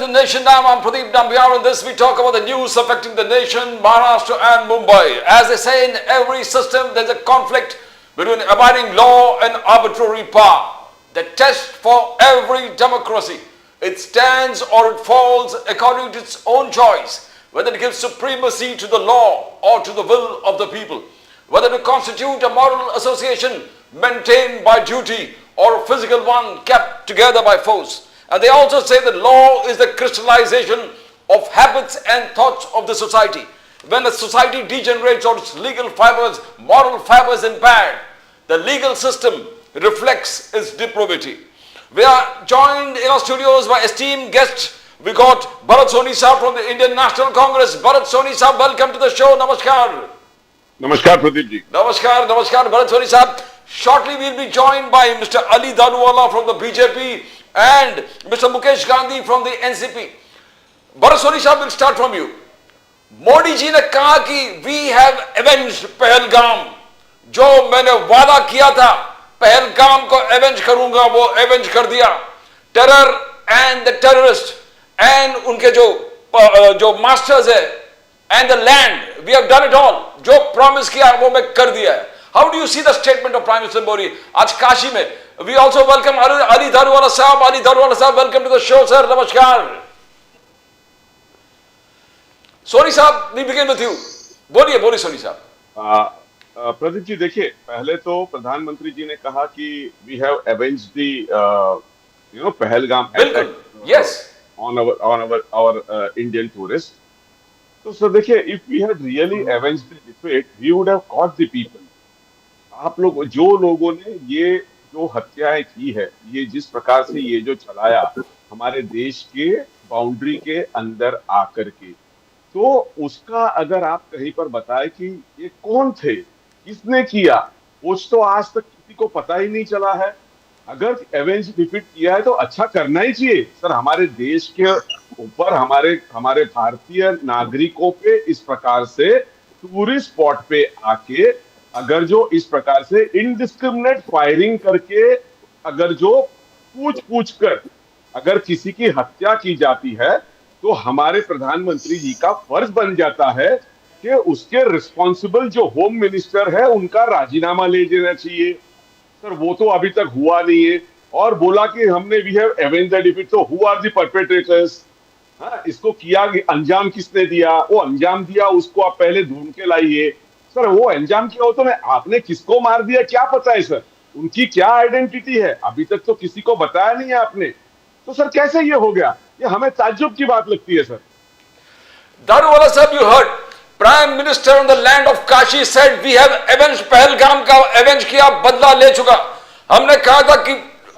the nation now. I'm Pradeep Nambiar. On this, we talk about the news affecting the nation, Maharashtra and Mumbai. As they say, in every system, there's a conflict between abiding law and arbitrary power. The test for every democracy. It stands or it falls according to its own choice, whether it gives supremacy to the law or to the will of the people, whether to constitute a moral association maintained by duty or a physical one kept together by force. And they also say that law is the crystallization of habits and thoughts of the society. When a society degenerates or its legal fibers, moral fibers impaired, the legal system reflects its depravity. We are joined in our studios by esteemed guests. We got Bharat Soni Saab from the Indian National Congress. Bharat Soni Saab, welcome to the show. Namaskar. Namaskar, Pradeep ji. Namaskar, namaskar, Bharat Soni Saab. Shortly we'll be joined by Mr. Ali Daruwala from the BJP and Mr. Mukesh Gandhi from the NCP. Bharat Soni Saab, will start from you. Modi ji ने कहा कि we have avenged Pahalgam. जो मैंने वादा किया था पहलगाम को avenge करूंगा, वो एवेंज कर दिया. Terror and the terrorist and उनके जो मास्टर्स है and the land, we have done it all. जो प्रॉमिस किया वो मैं कर दिया है. How do you see the statement of prime minister Modi आज काशी में? We also welcome Ali Daruwala sahab. Ali Daruwala sahab, welcome to the show sir. नमस्कार. सोनी साहब, वी बिगिन विद यू. बोलिए सोनी साहब. प्रदीप जी, देखिए, पहले तो प्रधानमंत्री जी ने कहा कि we have avenged the Pahalgam attack, yes, on our Indian tourist. तो सर देखिए, if we had really avenged the defeat, we would have caught the people. आप लोग, जो लोगों ने ये जो हत्याएं की है, ये जिस प्रकार से ये जो चलाया हमारे देश के बाउंड्री के अंदर आकर के, तो उसका अगर आप कहीं पर बताएं कि ये कौन थे, किसने किया, कुछ तो आज तक किसी को पता ही नहीं चला है. अगर एवेंज डिफीट किया है तो अच्छा करना ही चाहिए सर. हमारे देश के ऊपर हमारे भारतीय नागरिकों पे इस प्रकार से टूरिस्ट स्पॉट पे आके अगर जो इस प्रकार से इनडिस्क्रिमिनेट फायरिंग करके अगर जो पूछ कर अगर किसी की हत्या की जाती है, तो हमारे प्रधानमंत्री जी का फर्ज बन जाता है कि उसके रिस्पॉन्सिबल जो होम मिनिस्टर है उनका राजीनामा ले लेना चाहिए. सर वो तो अभी तक हुआ नहीं है. और बोला कि हमने we have avenged the defeat. तो हु आर द परपेट्रेटर्स? इसको किया, अंजाम किसने दिया? वो अंजाम दिया उसको आप पहले ढूंढ के लाइए. सर वो अंजाम किया हो तो आपने किसको मार दिया क्या पता है सर? उनकी क्या आइडेंटिटी है अभी तक तो किसी को बताया नहीं है आपने. तो सर कैसे ये हो गया? ये हमें ताज्जुब की बात लगती है सर. दारूवाला साहब, you heard Prime Minister on the land of Kashi said we have avenged Pahalgam का एवेंज किया, बदला ले चुका. हमने कहा था कि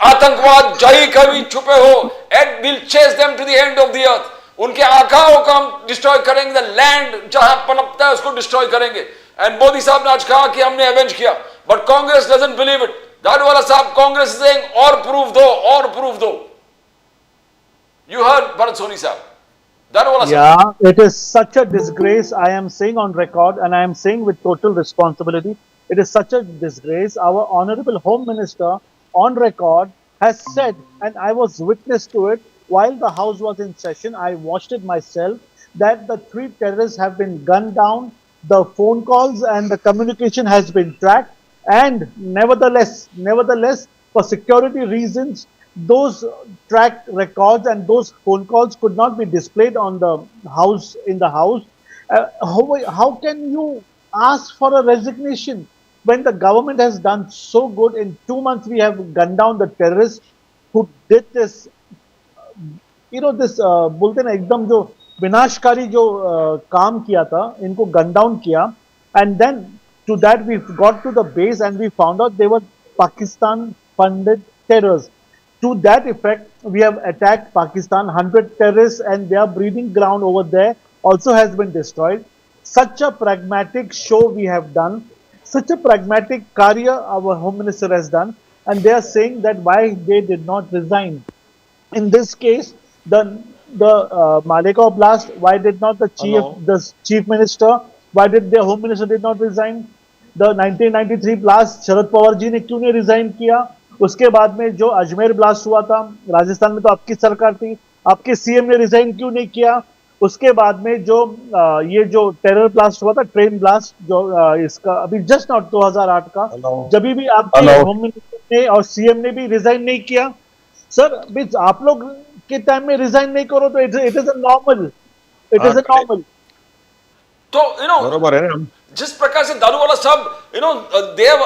आतंकवाद जहीं कभी छुपे हो, and we'll chase them to the end of the earth. उनके आकाओं को हम डिस्ट्रॉय करेंगे, द लैंड जहां पनपता है उसको डिस्ट्रॉय करेंगे. एंड मोदी साहब ने आज कहा कि हमने एवेंज किया, but Congress doesn't believe it. Daruwalla साहब, कांग्रेस इज सेइंग और प्रूफ दो. You heard Bharat Soni Saab. Yeah, it is such a disgrace. I am saying on record, and I am saying with total responsibility, it is such a disgrace. Our Honorable Home Minister on record has said, and I was witness to it while the House was in session, I watched it myself, that the 3 terrorists have been gunned down, the phone calls and the communication has been tracked, and nevertheless, for security reasons, those tracked records and those phone calls could not be displayed on the house, in the house. How can you ask for a resignation when the government has done so good? In 2 months we have gunned down the terrorists who did this, this बोलते ना एकदम जो विनाशकारी जो काम किया था, इनको गन डाउन किया. And then to that we got to the base and we found out they were Pakistan funded terrorists. To that effect, we have attacked Pakistan. 100 terrorists and their breeding ground over there also has been destroyed. Such a pragmatic show we have done. Such a pragmatic career our Home Minister has done. And they are saying that why they did not resign. In this case, the Malegaon blast, why did not the chief minister, why did the Home Minister did not resign? The 1993 blast, Sharad Pawar ji ने क्यों नहीं resign किया? उसके बाद में जो Ajmer blast हुआ था राजस्थान में, तो आपकी सरकार थी, आपके सीएम ने रिजाइन क्यों नहीं किया? उसके बाद में जो ये जो टेरर ब्लास्ट हुआ था, ट्रेन ब्लास्ट, जो इसका अभी जस्ट नॉट 2008 का, जब भी आपके होम मिनिस्टर ने और सीएम ने भी रिजाइन नहीं किया। सर बीच आप लोग के टाइम में रिजाइन नहीं करो तो it is a normal, it is a normal. तो बरोबर है ना। जिस प्रकार से दारूवाला साहब देव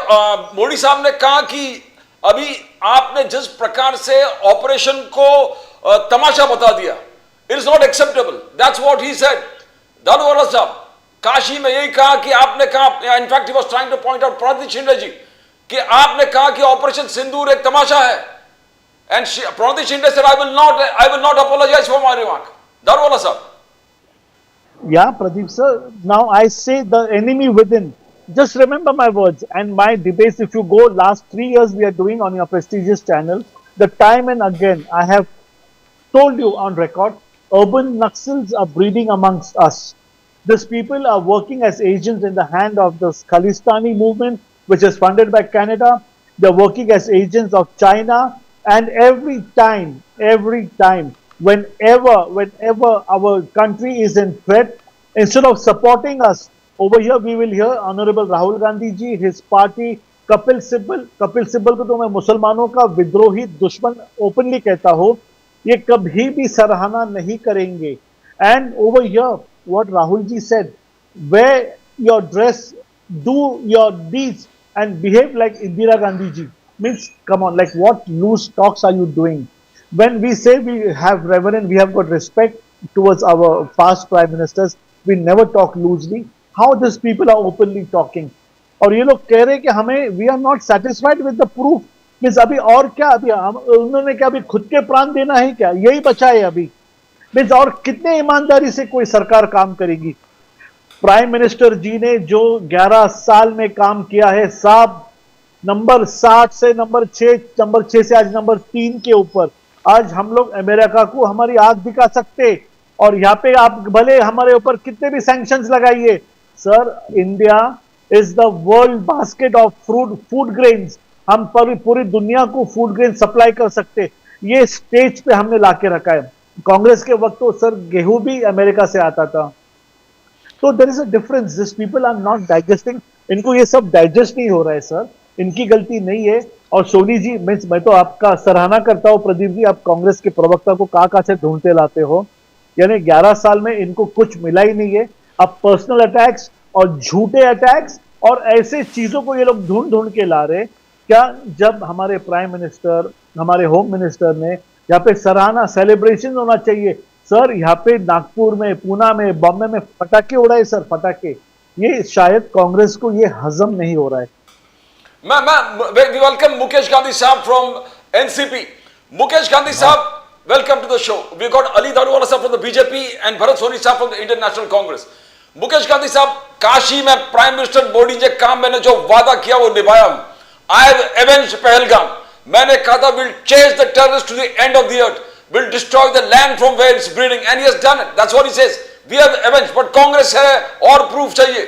मोदी साहब ने कहा कि अभी आपने जिस प्रकार से ऑपरेशन को तमाशा बता दिया, it is not acceptable, that's what he said. Daruwala साहब काशी में यही कहा कि आपने कहा, in fact he was trying to point out Praniti Shinde ji कि आपने कहा कि ऑपरेशन सिंदूर एक तमाशा है, and Praniti Shinde said I will not apologise for my remark. Daruwala साहब। Yeah, Pradeep sir. Now I say the enemy within. Just remember my words and my debates. If you go last 3 years, we are doing on your prestigious channel. The time and again, I have told you on record, urban Naxals are breeding amongst us. These people are working as agents in the hand of the Khalistani movement, which is funded by Canada. They're working as agents of China, and every time, whenever our country is in threat, instead of supporting us, over here we will hear Honorable Rahul Gandhi ji, his party, Kapil Sibal को तो मैं मुसलमानों का विद्रोही दुश्मन openly कहता हूँ, ये कभी भी सराहना नहीं करेंगे। And over here, what Rahul ji said, wear your dress, do your deeds, and behave like Indira Gandhi ji. Means, come on, like what loose talks are you doing? When we say we have reverence, we have got respect towards our past prime ministers, we never talk loosely. How these people are openly talking? और ये लोग कह रहे हैं कि हमें we are not satisfied with the proof. Means अभी और क्या, अभी उन्होंने क्या अभी खुद के प्राण देना है क्या? यही बचा है अभी। मीन्स और कितने ईमानदारी से कोई सरकार काम करेगी? प्राइम मिनिस्टर जी ने जो 11 साल में काम किया है साहब, नंबर 60 से नंबर 6 से आज नंबर 3 के ऊपर, आज हम लोग अमेरिका को हमारी आंख दिखा सकते, और यहाँ पे आप भले हमारे ऊपर कितने भी सैंक्शंस लगाइए, sir India is the world basket of food grains. हम पूरी दुनिया को फूड ग्रेन सप्लाई कर सकते, ये स्टेज पे हमने लाके रखा है। कांग्रेस के वक्त तो सर गेहूं भी अमेरिका से आता था। तो there is a difference, this people are not digesting, इनको ये सब डाइजेस्ट नहीं हो रहा है सर, इनकी गलती नहीं है। और सोनी जी, मैं तो आपका सराहना करता हूं प्रदीप जी, आप कांग्रेस के प्रवक्ता को कहां से ढूंढते लाते हो, यानी 11 साल में इनको कुछ मिला ही नहीं है। अब पर्सनल अटैक्स और झूठे अटैक्स और ऐसे चीजों को ये लोग ढूंढ के ला रहे। क्या जब हमारे प्राइम मिनिस्टर, हमारे होम मिनिस्टर ने यहाँ पे सराहना, सेलिब्रेशन होना चाहिए सर, यहाँ पे नागपुर में, पूना में, बॉम्बे में पटाखे उड़ाए सर, पटाखे, ये शायद कांग्रेस को ये हजम नहीं हो रहा है। We welcome Mukesh Gandhi Sahab from NCP. Mukesh Gandhi Sahab, welcome to the show. We got Ali Daruwala Sahab from the BJP and Bharat Soni Sahab from the Indian National Congress. Mukesh Gandhi Sahab, Kashi में prime minister Modi ji काम, मैंने जो वादा किया वो निभाया हूं। I have avenged Pahalgam. मैंने कहा था we'll chase the terrorists to the end of the earth, we'll destroy the land from where it's breeding, and he has done it. That's what he says. We have avenged, but Congress है और proof चाहिए।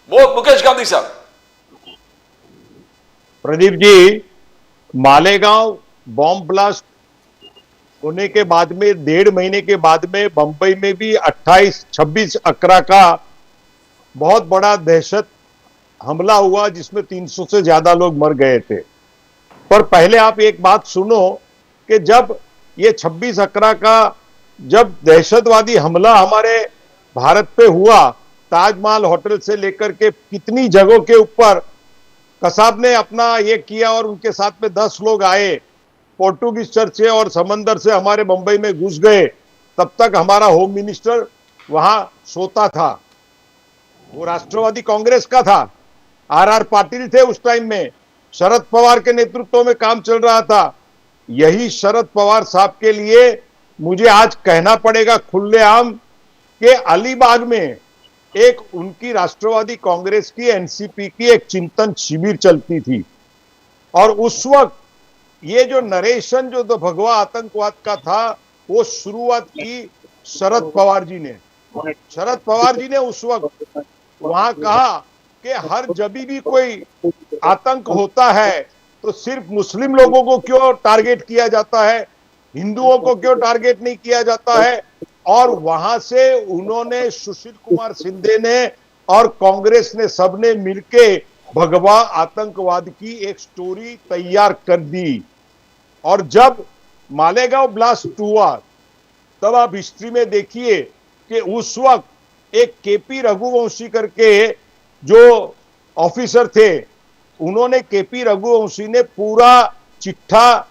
वो मुकेश गांधी साहब। प्रदीप जी, Malegaon bomb blast होने के बाद में 1.5 महीने के बाद में बंबई में भी 26 अकरा का बहुत बड़ा दहशत हमला हुआ, जिसमें 300 से ज्यादा लोग मर गए थे। पर पहले आप एक बात सुनो कि जब ये 26 अकरा का जब दहशतवादी हमला हमारे भारत पे हुआ, ताजमहल होटल से लेकर के कितनी जगहों के ऊपर कसाब ने अपना ये किया, और उनके साथ में 10 लोग आए, पोर्टुगीज चर्च से और समंदर से हमारे मुंबई में घुस गए। तब तक हमारा होम मिनिस्टर वहां सोता था, वो राष्ट्रवादी कांग्रेस का था, आर पाटिल थे उस टाइम में, शरद पवार के नेतृत्व में काम चल रहा था। यही शरद पवार साहब के लिए मुझे आज कहना पड़ेगा खुलेआम कि अलीबाग में एक उनकी राष्ट्रवादी कांग्रेस की, एनसीपी की एक चिंतन शिविर चलती थी, और उस वक्त ये जो नरेशन जो तो भगवा आतंकवाद का था, वो शुरुआत की शरद पवार जी ने। शरद पवार जी ने उस वक्त वहां कहा कि हर जब भी कोई आतंक होता है तो सिर्फ मुस्लिम लोगों को क्यों टारगेट किया जाता है, हिंदुओं को क्यों टारगेट नहीं किया जाता है? और वहां से उन्होंने, सुशील कुमार शिंदे ने और कांग्रेस ने सबने मिलके भगवा आतंकवाद की एक स्टोरी तैयार कर दी। और जब मालेगांव ब्लास्ट हुआ तब आप हिस्ट्री में देखिए कि उस वक्त एक केपी रघुवंशी करके जो ऑफिसर थे, उन्होंने, केपी रघुवंशी ने पूरा चिट्ठा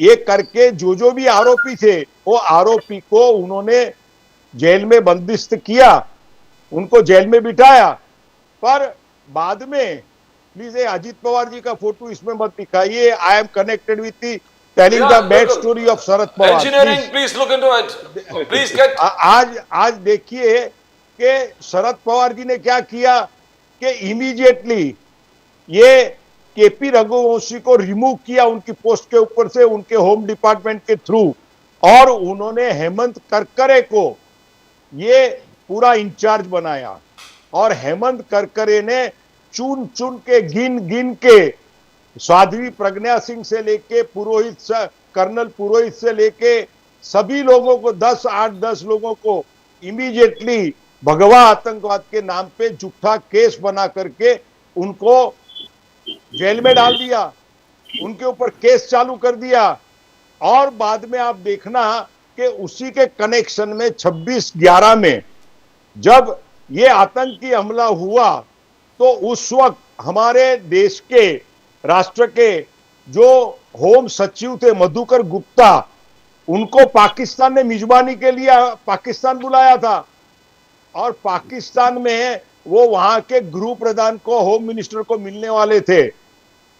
ये करके जो भी आरोपी थे वो आरोपी को उन्होंने जेल में बंदिस्त किया, उनको जेल में बिठाया। पर बाद में, प्लीज अजीत पवार जी का फोटो इसमें मत दिखाइए, I am connected with the telling the bad story of Sharad Pawar. Engineering, please look into it. Please get. आज देखिए कि शरद पवार जी ने क्या किया कि इमीडिएटली ये केपी रघुवंशी को रिमूव किया उनकी पोस्ट के ऊपर से, उनके होम डिपार्टमेंट के थ्रू, और उन्होंने हेमंत करकरे को ये पूरा इंचार्ज बनाया। और हेमंत करकरे ने चुन चुन के, गिन गिन के, साध्वी प्रज्ञा सिंह से लेके पुरोहित, कर्नल पुरोहित से लेके सभी लोगों को, 8-10 लोगों को इमीडिएटली भगवा आतंकवाद के नाम पे झूठा केस बना करके उनको जेल में डाल दिया, उनके ऊपर केस चालू कर दिया। और बाद में आप देखना कि उसी के कनेक्शन में 26/11 में जब ये आतंकी हमला हुआ तो उस वक्त हमारे देश के, राष्ट्र के जो होम सचिव थे मधुकर गुप्ता, उनको पाकिस्तान ने मिजबानी के लिए पाकिस्तान बुलाया था। और पाकिस्तान में वो वहां के गृह प्रधान को, होम मिनिस्टर को मिलने वाले थे,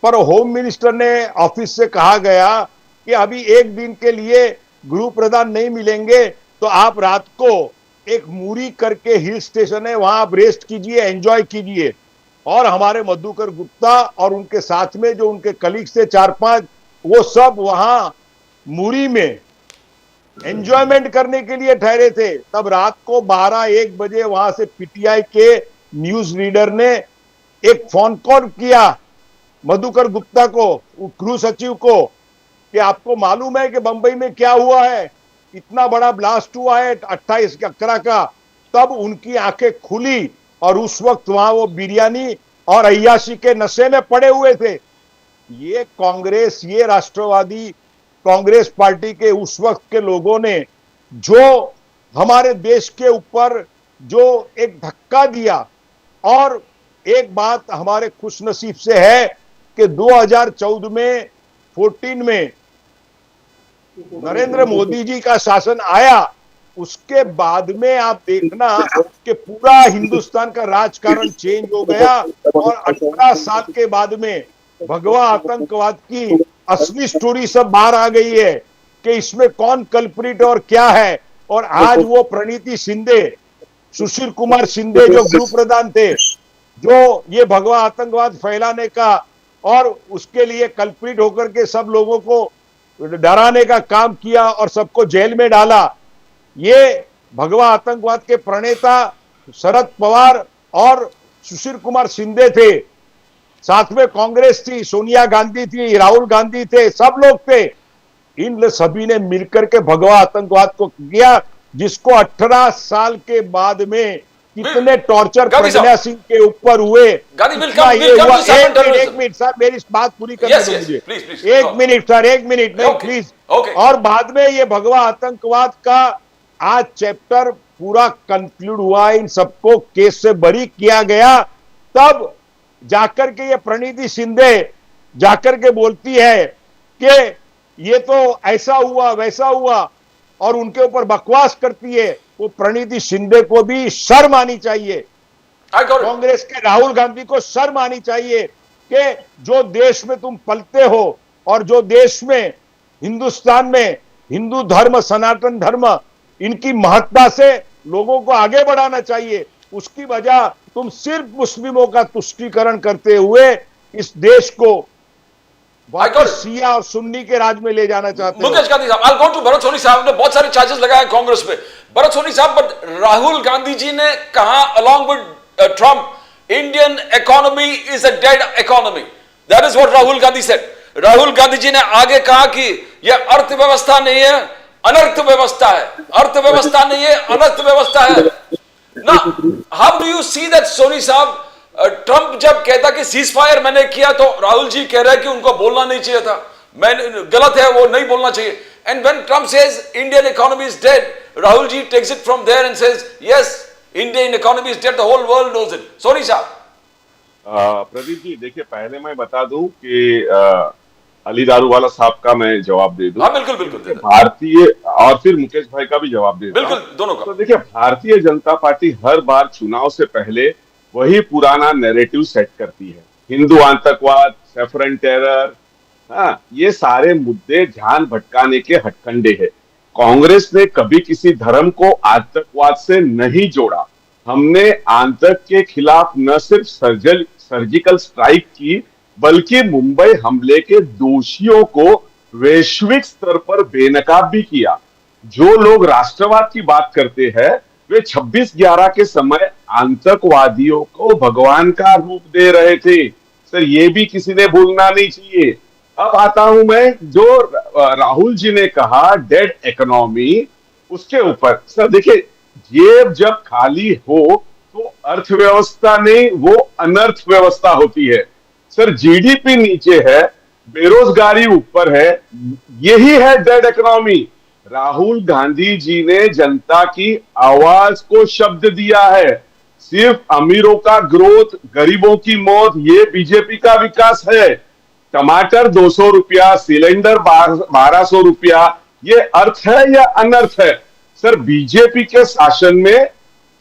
पर होम मिनिस्टर ने ऑफिस से कहा गया कि अभी एक दिन के लिए गृह प्रधान नहीं मिलेंगे, तो आप रात को एक मूरी करके हिल स्टेशन है, वहां आप रेस्ट कीजिए, एंजॉय कीजिए। और हमारे मधुकर गुप्ता और उनके साथ में जो उनके कलीग्स थे 4-5, वो सब वहां मूरी में एंजॉयमेंट करने के लिए ठहरे थे। तब रात को 12-1 बजे वहां से पीटीआई के न्यूज रीडर ने एक फोन कॉल किया मधुकर गुप्ता को, गृह सचिव को, कि आपको मालूम है कि बंबई में क्या हुआ है, इतना बड़ा ब्लास्ट हुआ है 28/11 का। तब उनकी आंखें खुली और उस वक्त वहां वो बिरयानी और अय्याशी के नशे में पड़े हुए थे। ये कांग्रेस, ये राष्ट्रवादी कांग्रेस पार्टी के उस वक्त के लोगों ने जो हमारे देश के ऊपर जो एक धक्का दिया। और एक बात हमारे खुशनसीब से है कि 2014 में 14 में नरेंद्र मोदी जी का शासन आया, उसके बाद में आप देखना कि पूरा हिंदुस्तान का राजकारण चेंज हो गया। और 18 साल के बाद में भगवा आतंकवाद की असली स्टोरी सब बाहर आ गई है कि इसमें कौन कल्प्रिट और क्या है। और आज वो प्रणीति शिंदे, सुशील कुमार शिंदे जो गृह प्रधान थे, जो ये भगवा आतंकवाद फैलाने का और उसके लिए कल्प्रिट होकर के सब लोगों को डराने का काम किया और सबको जेल में डाला, ये भगवा आतंकवाद के प्रणेता शरद पवार और सुशील कुमार शिंदे थे। साथ में कांग्रेस थी, सोनिया गांधी थी, राहुल गांधी थे, सब लोग थे। इन सभी ने मिलकर के भगवा आतंकवाद को किया, जिसको 18 साल के बाद में कितने टॉर्चर प्रज्ञा सिंह के ऊपर हुए। एक मिनट सर, मेरी बात पूरी करने दो मुझे। एक मिनट सर, एक मिनट नहीं प्लीज। और बाद में ये भगवा आतंकवाद का आज चैप्टर पूरा कंक्लूड हुआ, इन सबको केस से बरी किया गया। तब जाकर के ये प्रणीति शिंदे जाकर के बोलती है कि ये तो ऐसा हुआ वैसा हुआ और उनके ऊपर बकवास करती है। वो प्रणीति शिंदे को भी शर्म आनी चाहिए, कांग्रेस के राहुल गांधी को शर्म आनी चाहिए कि जो देश में तुम पलते हो और जो देश में, हिंदुस्तान में हिंदू धर्म, सनातन धर्म, इनकी महत्ता से लोगों को आगे बढ़ाना चाहिए, उसकी वजह तुम सिर्फ मुस्लिमों का तुष्टीकरण करते हुए इस देश को शिया और सुन्नी के राज में ले जाना चाहते हैं। मुकेश गांधी साहब, I'll go to Bharat Soni साहब ने बहुत सारे चार्जेस लगाए कांग्रेस पे। भरत सोनी साहब, बट राहुल गांधी जी ने कहा along with Trump, Indian economy is a dead economy. That is what Rahul Gandhi said. Rahul Gandhi ji ने आगे कहा कि ये अर्थव्यवस्था नहीं है, अनर्थ व्यवस्था है। अर्थव्यवस्था नहीं है, अनर्थ व्यवस्था है ना। How do you see that Soni sahab? Trump जब कहता कि सीज फायर मैंने किया, तो राहुल जी कह रहे हैं कि उनको बोलना नहीं चाहिए था, मैंने गलत है, वो नहीं बोलना चाहिए। And when Trump says Indian economy is dead, Rahul ji takes it from there and says yes, Indian economy is dead, the whole world knows it. Soni साहब। प्रदीप जी, देखिए, पहले मैं बता दूं कि अली दारूवाला साहब का मैं जवाब दे दूं। हाँ बिल्कुल बिल्कुल दे दो। भारतीय, और फिर मुकेश भाई का भी जवाब दे दूं। बिल्कुल, दोनों का। तो देखिए, भारतीय जनता पार्टी हर बार चुनाव से पहले वही पुराना नैरेटिव सेट करती है। हिंदू आतंकवाद, सेफरन टेरर, हाँ, ये सारे मुद्दे ध्यान भटकाने के हथकंडे हैं। कांग्रेस ने कभी किसी धर्म को आतंकवाद से नहीं जोड़ा। हमने आतंक के खिलाफ न सिर्फ सर्जिकल स्ट्राइक की, बल्कि मुंबई हमले के दोषियों को वैश्विक स्तर पर बेनकाब भी किया। जो लोग राष्ट्रवाद की बात करते हैं, वे 26/11 के समय आतंकवादियों को भगवान का रूप दे रहे थे। सर, ये भी किसी ने भूलना नहीं चाहिए। अब आता हूं मैं, जो राहुल जी ने कहा डेड इकोनॉमी, उसके ऊपर सर देखिए, जेब जब खाली हो तो अर्थव्यवस्था नहीं, वो अनर्थ व्यवस्था होती है। सर, जीडीपी नीचे है, बेरोजगारी ऊपर है, यही है डेड इकोनॉमी। राहुल गांधी जी ने जनता की आवाज को शब्द दिया है। सिर्फ अमीरों का ग्रोथ, गरीबों की मौत, ये बीजेपी का विकास है। टमाटर 200 रुपया, सिलेंडर 1200 रुपया, ये अर्थ है या अनर्थ है? सर, बीजेपी के शासन में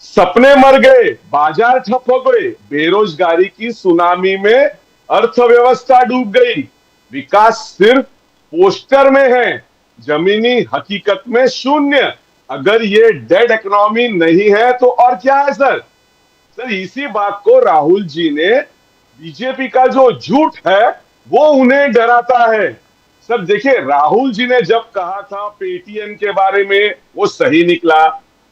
सपने मर गए, बाजार ठप हो गए, बेरोजगारी की सुनामी में अर्थव्यवस्था डूब गई। विकास सिर्फ पोस्टर में है, जमीनी हकीकत में शून्य। अगर ये डेड इकोनॉमी नहीं है तो और क्या है सर? सर, इसी बात को राहुल जी ने, बीजेपी का जो झूठ है वो उन्हें डराता है। सर देखिए, राहुल जी ने जब कहा था पेटीएम के बारे में, वो सही निकला।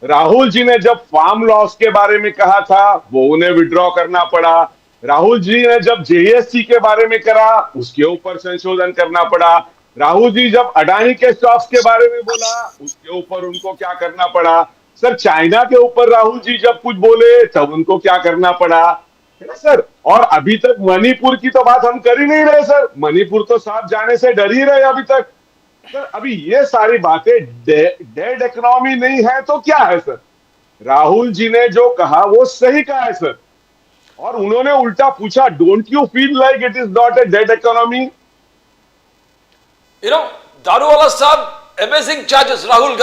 राहुल जी ने जब फार्म लॉस के बारे में कहा था, वो उन्हें विड्रॉ करना पड़ा। राहुल जी ने जब जेएससी के बारे में करा, उसके ऊपर संशोधन करना पड़ा। राहुल जी जब अडानी के स्टॉक्स के बारे में बोला, उसके ऊपर उनको क्या करना पड़ा। सर, चाइना के ऊपर राहुल जी जब कुछ बोले, तब उनको क्या करना पड़ा, है ना सर? और अभी तक मणिपुर की तो बात हम कर ही नहीं रहे सर। मणिपुर तो साफ जाने से डर ही रहे अभी तक। सर, अभी ये सारी बातें डेड इकोनॉमी नहीं है तो क्या है सर? राहुल जी ने जो कहा वो सही कहा है सर। और उन्होंने उल्टा पूछा, don't you feel like it is not a dead economy? You know, Daruwalla साहब, amazing charges, Rahul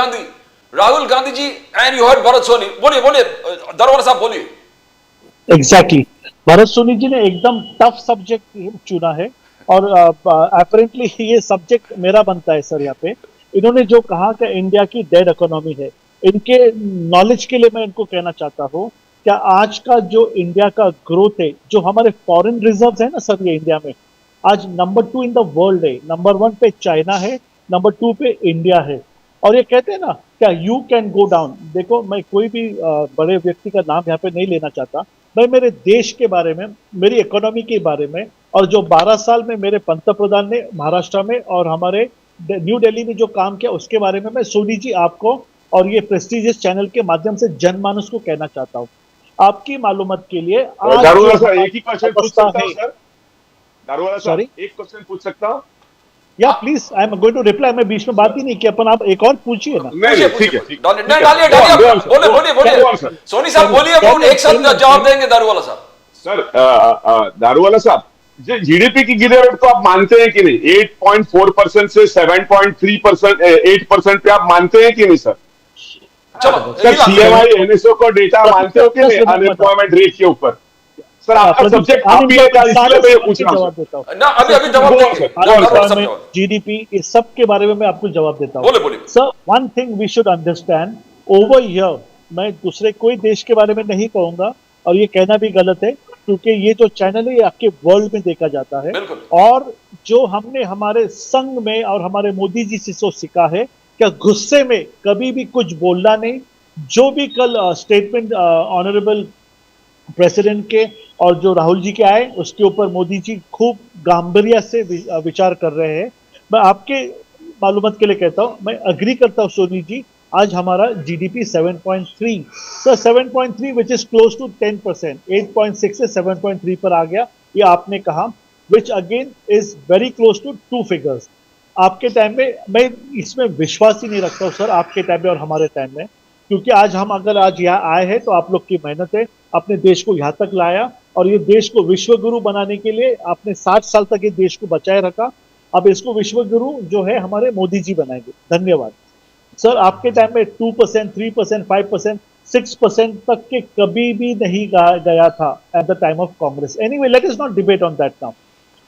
Gandhi ji, and you heard Bharat Soni. बोलिए दारूवाला साहब, बोलिए। एग्जैक्टली भरत सोनी जी ने एकदम टफ सब्जेक्ट चुना है, और अपेरेंटली ये सब्जेक्ट मेरा बनता है सर। यहाँ पे इन्होंने जो कहा कि इंडिया की डेड इकोनॉमी है, इनके नॉलेज के लिए मैं इनको कहना चाहता हूँ, क्या आज का जो इंडिया का ग्रोथ है, जो हमारे फॉरेन रिजर्व्स है ना सर, ये इंडिया में आज नंबर 2 इन द वर्ल्ड है। नंबर 1 पे चाइना है, नंबर 2 पे इंडिया है। और ये कहते हैं ना, क्या यू कैन गो डाउन। देखो, मैं कोई भी बड़े व्यक्ति का नाम यहाँ पे नहीं लेना चाहता, मैं मेरे देश के बारे में, मेरी इकोनॉमी के बारे में, और जो 12 साल में मेरे पंतप्रधान ने महाराष्ट्र में और हमारे न्यू दिल्ली में जो काम किया, उसके बारे में मैं सोनी जी आपको और ये प्रेस्टीजियस चैनल के माध्यम से जनमानस को कहना चाहता हूँ। आपकी मालूमात के लिए आज दारूवाला सर, एक ही क्वेश्चन पूछ सकता हूं सर? दारूवाला सर, सॉरी, एक क्वेश्चन पूछ सकता हूं? या please, I am going to reply. मैं बीच में बात ही नहीं की, अपन आप एक और पूछिए ना। नहीं, ठीक है, डालिए, बोलिए सोनी साहब, बोलिए, वो एक साथ जवाब देंगे दारूवाला साहब। सर, दारूवाला साहब, जीडीपी की गिरे रेट तो आप मानते हैं कि नहीं? 8.4% से 7.3%, 8% पे आप मानते हैं कि नहीं सर? चलो सर, सीएमआई एनएसओ को डेटा मानते हो कि नहीं अनएम्प्लॉयमेंट रेट के ऊपर? सर, आपका सब्जेक्ट आप भी है, इसलिए मैं ये पूछ रहा हूं ना। अभी जवाब देंगे। जीडीपी, इस सब के बारे में मैं आपको जवाब देता हूँ। बोलिए। Sir, one thing we should understand, over here मैं दूसरे कोई देश के बारे में नहीं कहूंगा, और ये कहना भी गलत है, क्योंकि ये जो चैनल है ये आपके वर्ल्ड में देखा जाता है। और जो हमने हमारे संघ में और हमारे मोदी जी से तो सीखा है, क्या गुस्से में कभी भी कुछ बोलना नहीं। जो भी कल स्टेटमेंट ऑनरेबल प्रेसिडेंट के और जो राहुल जी के आए, उसके ऊपर मोदी जी खूब गांभीर्य से विचार कर रहे हैं। मैं आपके मालूमात के लिए कहता हूँ, मैं अग्री करता हूँ सोनी जी, आज हमारा GDP 7.3, sir 7.3 which is close to 10%, 8.6 से 7.3 पर आ गया, ये आपने कहा, which again is very close to two figures. आपके टाइम में मैं इसमें विश्वास ही नहीं रखता हूँ सर, आपके टाइम में और हमारे टाइम में, क्योंकि आज हम अगर आज यहाँ आए हैं तो आप लोग की मेहनत है, अपने देश को यहाँ तक लाया, और ये देश को विश्व गुरु बनाने के लिए आपने 60 साल तक ये देश को बचाए रखा। अब इसको विश्व गुरु जो है हमारे मोदी जी बनाएंगे। धन्यवाद सर। आपके टाइम में 2%, 3%, 5%, 6% तक के कभी भी नहीं गया था at the time of Congress. Anyway, let us not debate on that now.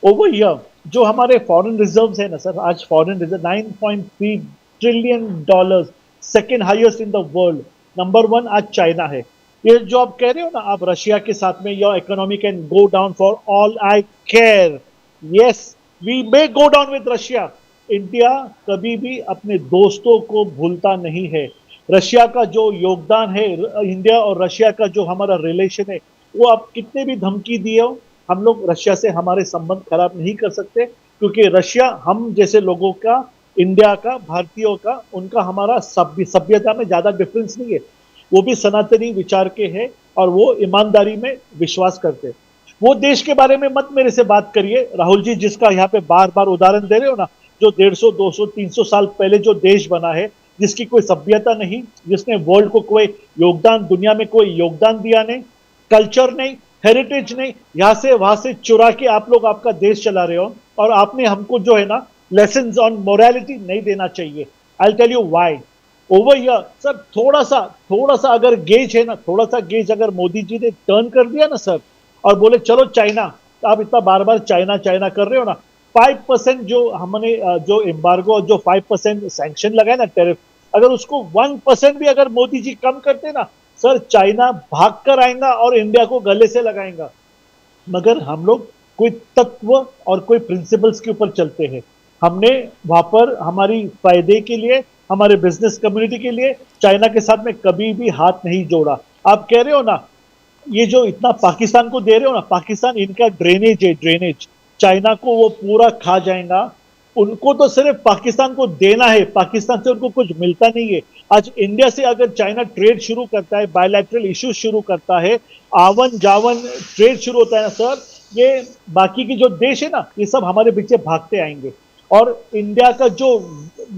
Over here जो हमारे फॉरेन रिजर्व्स है ना सर, आज foreign reserve 9.3 trillion dollars, second highest in the world. Number 1 आज चाइना है। ये जो आप कह रहे हो ना, आप रशिया के साथ में your economy can go down for all I care, yes we may go down with Russia. India कभी भी अपने दोस्तों को भूलता नहीं है। रशिया का जो योगदान है, इंडिया और रशिया का जो हमारा रिलेशन है, वो आप कितने भी धमकी दिए हो, हम लोग रशिया से हमारे संबंध खराब नहीं कर सकते, क्योंकि रशिया हम जैसे लोगों का, इंडिया का, भारतीयों का, उनका हमारा सभ्यता में ज्यादा डिफरेंस नहीं है। वो भी सनातनी विचार के हैं और वो ईमानदारी में विश्वास करते हैं। वो देश के बारे में मत मेरे से बात करिए राहुल जी, जिसका यहाँ पे बार बार उदाहरण दे रहे हो ना, जो 150, 200, 300 साल पहले जो देश बना है, जिसकी कोई सभ्यता नहीं, जिसने वर्ल्ड को कोई योगदान, दुनिया में कोई योगदान दिया नहीं, कल्चर नहीं, हेरिटेज नहीं, यहाँ से वहां से चुरा के आप लोग आपका देश चला रहे हो, और आपने हमको जो है ना लेसन्स ऑन मोरालिटी नहीं देना चाहिए। I tell you why. Over here sir, थोड़ा सा अगर गेज है ना, थोड़ा सा गेज अगर मोदी जी ने टर्न कर दिया ना सर, और बोले चलो चाइना, तो आप इतना बार बार चाइना चाइना कर रहे हो ना, 5% जो हमने जो एम्बार्गो, जो 5% सैंक्शन लगाए ना, टेरिफ, अगर उसको 1% भी अगर मोदी जी कम करते ना सर, चाइना भाग कर आएगा और इंडिया को गले से लगाएगा। मगर हम लोग कोई तत्व और कोई प्रिंसिपल्स के ऊपर चलते हैं। हमने वहां पर हमारी फायदे के लिए, हमारे बिजनेस कम्युनिटी के लिए चाइना के साथ में कभी भी हाथ नहीं जोड़ा। आप कह रहे हो ना, ये जो इतना पाकिस्तान को दे रहे हो ना, पाकिस्तान इनका ड्रेनेज है, ड्रेनेज, चाइना को वो पूरा खा जाएगा। उनको तो सिर्फ पाकिस्तान को देना है, पाकिस्तान से उनको कुछ मिलता नहीं है। आज इंडिया से अगर चाइना ट्रेड शुरू करता है, बायलैटरल इश्यूज शुरू करता है, आवन जावन ट्रेड शुरू होता है ना सर, ये बाकी की जो देश है ना, ये सब हमारे पीछे भागते आएंगे। और इंडिया का जो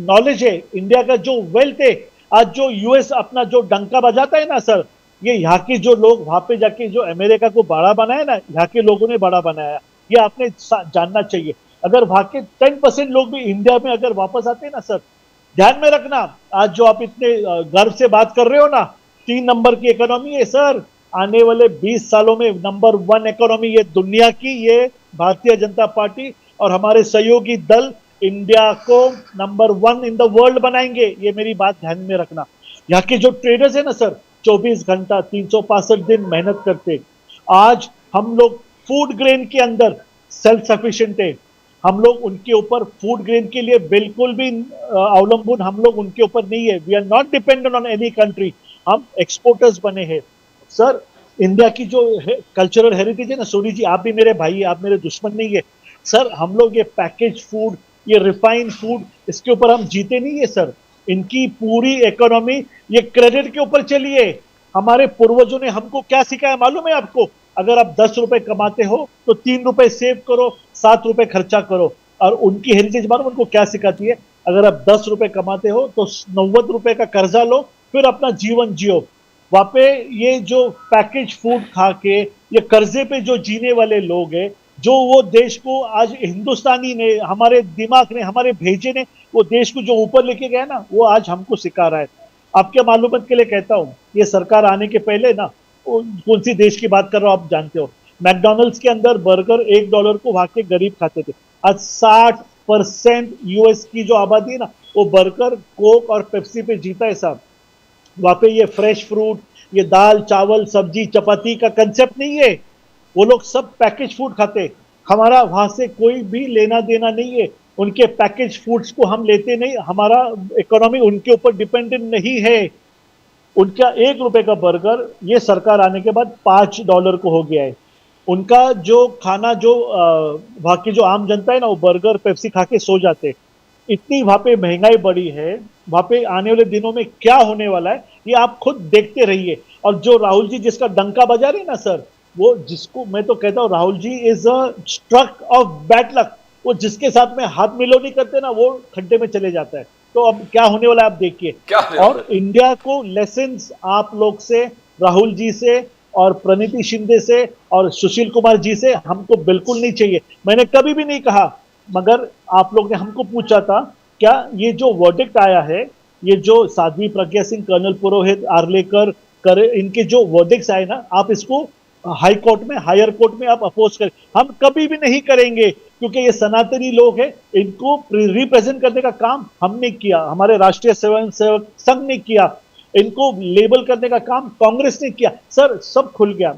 नॉलेज है, इंडिया का जो वेल्थ है, आज जो यूएस अपना जो डंका बजाता है ना सर, ये यहाँ के जो लोग वहां पे जाके जो अमेरिका को बड़ा बनाया ना, यहाँ के लोगों ने बड़ा बनाया, ये आपने जानना चाहिए। अगर वहां के 10% लोग भी इंडिया में अगर वापस आते हैं ना सर, ध्यान में रखना, आज जो आप इतने गर्व से बात कर रहे हो ना, 3 नंबर की इकोनॉमी है सर, आने वाले 20 सालों में नंबर 1 इकोनॉमी ये दुनिया की, ये भारतीय जनता पार्टी और हमारे सहयोगी दल इंडिया को नंबर 1 इन द वर्ल्ड बनाएंगे। ये मेरी बात ध्यान में रखना। यहाँ के जो ट्रेडर्स है ना सर, 24 घंटा 365 दिन मेहनत करते। आज हम लोग फूड ग्रेन के अंदर सेल्फ सफिशिएंट है। हम लोग उनके ऊपर फूड ग्रेन के लिए बिल्कुल भी अवलंबन हम लोग उनके ऊपर नहीं है। We are not dependent on any country, हम एक्सपोर्टर्स बने हैं सर। इंडिया की जो कल्चरल हेरिटेज है ना, सोनी जी आप भी मेरे भाई है, आप मेरे दुश्मन नहीं है सर। हम लोग ये पैकेज फूड, ये रिफाइंड फूड, इसके ऊपर हम जीते नहीं है सर। इनकी पूरी इकोनॉमी ये क्रेडिट के ऊपर चली है। हमारे पूर्वजों ने हमको क्या सिखाया मालूम है आपको? अगर आप 10 रुपए कमाते हो तो 3 रुपए सेव करो, 7 रुपए खर्चा करो। और उनकी हेरिटेज मालूम उनको क्या सिखाती है? अगर आप 10 रुपए कमाते हो तो 90 रुपए का कर्जा लो, फिर अपना जीवन जियो। वहां पे ये जो पैकेज फूड खा के ये कर्जे पे जो जीने वाले लोग हैं, जो वो देश को आज हिंदुस्तानी ने, हमारे दिमाग ने, हमारे भेजे ने वो देश को जो ऊपर लेके गया ना, वो आज हमको सिखा रहा है। आपके मालूमात के लिए कहता हूँ, ये सरकार आने के पहले ना, कौन सी देश की बात कर रहा हूँ आप जानते हो, मैकडोनल्ड्स के अंदर बर्गर $1 को वहां के गरीब खाते थे। आज 60% यूएस की जो आबादी है ना, वो बर्गर, कोक और पेप्सी पे जीता है साहब। वहां पे ये फ्रेश फ्रूट, ये दाल चावल सब्जी चपाती का कंसेप्ट नहीं है। वो लोग सब पैकेज फूड खाते। हमारा वहां से कोई भी लेना देना नहीं है। उनके पैकेज फूड्स को हम लेते नहीं, हमारा इकोनॉमी उनके ऊपर डिपेंडेंट नहीं है। उनका 1 रुपए का बर्गर ये सरकार आने के बाद $5 को हो गया है। उनका जो खाना, जो वहां की जो आम जनता है ना, वो बर्गर पेप्सी खा के सो जाते। इतनी वहां पे महंगाई बढ़ी है, वहां पे आने वाले दिनों में क्या होने वाला है ये आप खुद देखते रहिए। और जो राहुल जी जिसका डंका बजा रहे हैं ना सर, वो जिसको मैं तो कहता हूँ Rahul ji is a struck of bad luck. वो जिसके साथ में हाथ मिलो नहीं करते ना वो खड्डे में चले जाता है। तो अब क्या होने वाला है आप देखिए। क्या होने वाला और इंडिया को लेसन्स आप लोग से, राहुल जी से और प्रणीति शिंदे से और सुशील कुमार जी से हमको बिल्कुल नहीं चाहिए। मैंने कभी भी नहीं कहा, मगर आप लोग ने हमको पूछा था क्या ये जो वर्डिक्ट आया है, ये जो साध्वी प्रज्ञा सिंह, कर्नल पुरोहित, आर्लेकर करे, इनके जो वर्डिक्ट्स आए ना, आप इसको हाई कोर्ट में, हायर कोर्ट में आप अपोज करें। हम कभी भी नहीं करेंगे क्योंकि ये सनातनी लोग हैं, इनको रिप्रेजेंट करने का काम हमने किया, हमारे राष्ट्रीय स्वयं सेवक संघ ने किया, इनको लेबल करने का काम कांग्रेस ने किया। सर सब खुल गया।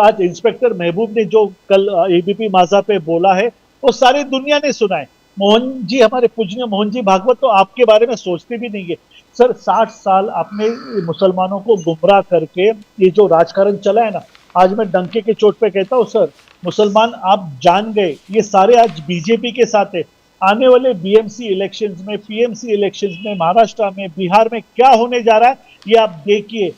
आज इंस्पेक्टर महबूब ने जो कल एबीपी माझा पे बोला है वो सारी दुनिया ने सुना है। मोहन जी, हमारे पूजनीय मोहन जी भागवत तो आपके बारे में सोचते भी नहीं है। सर 60 साल आपने मुसलमानों को गुमराह करके ये जो राजकारण चला है ना, आज मैं डंके के चोट पे कहता हूँ सर, मुसलमान आप जान गए, ये सारे आज बीजेपी के साथ है। आने वाले बीएमसी इलेक्शंस में, पीएमसी इलेक्शंस में, महाराष्ट्र में, बिहार में क्या होने जा रहा है ये आप देखिए।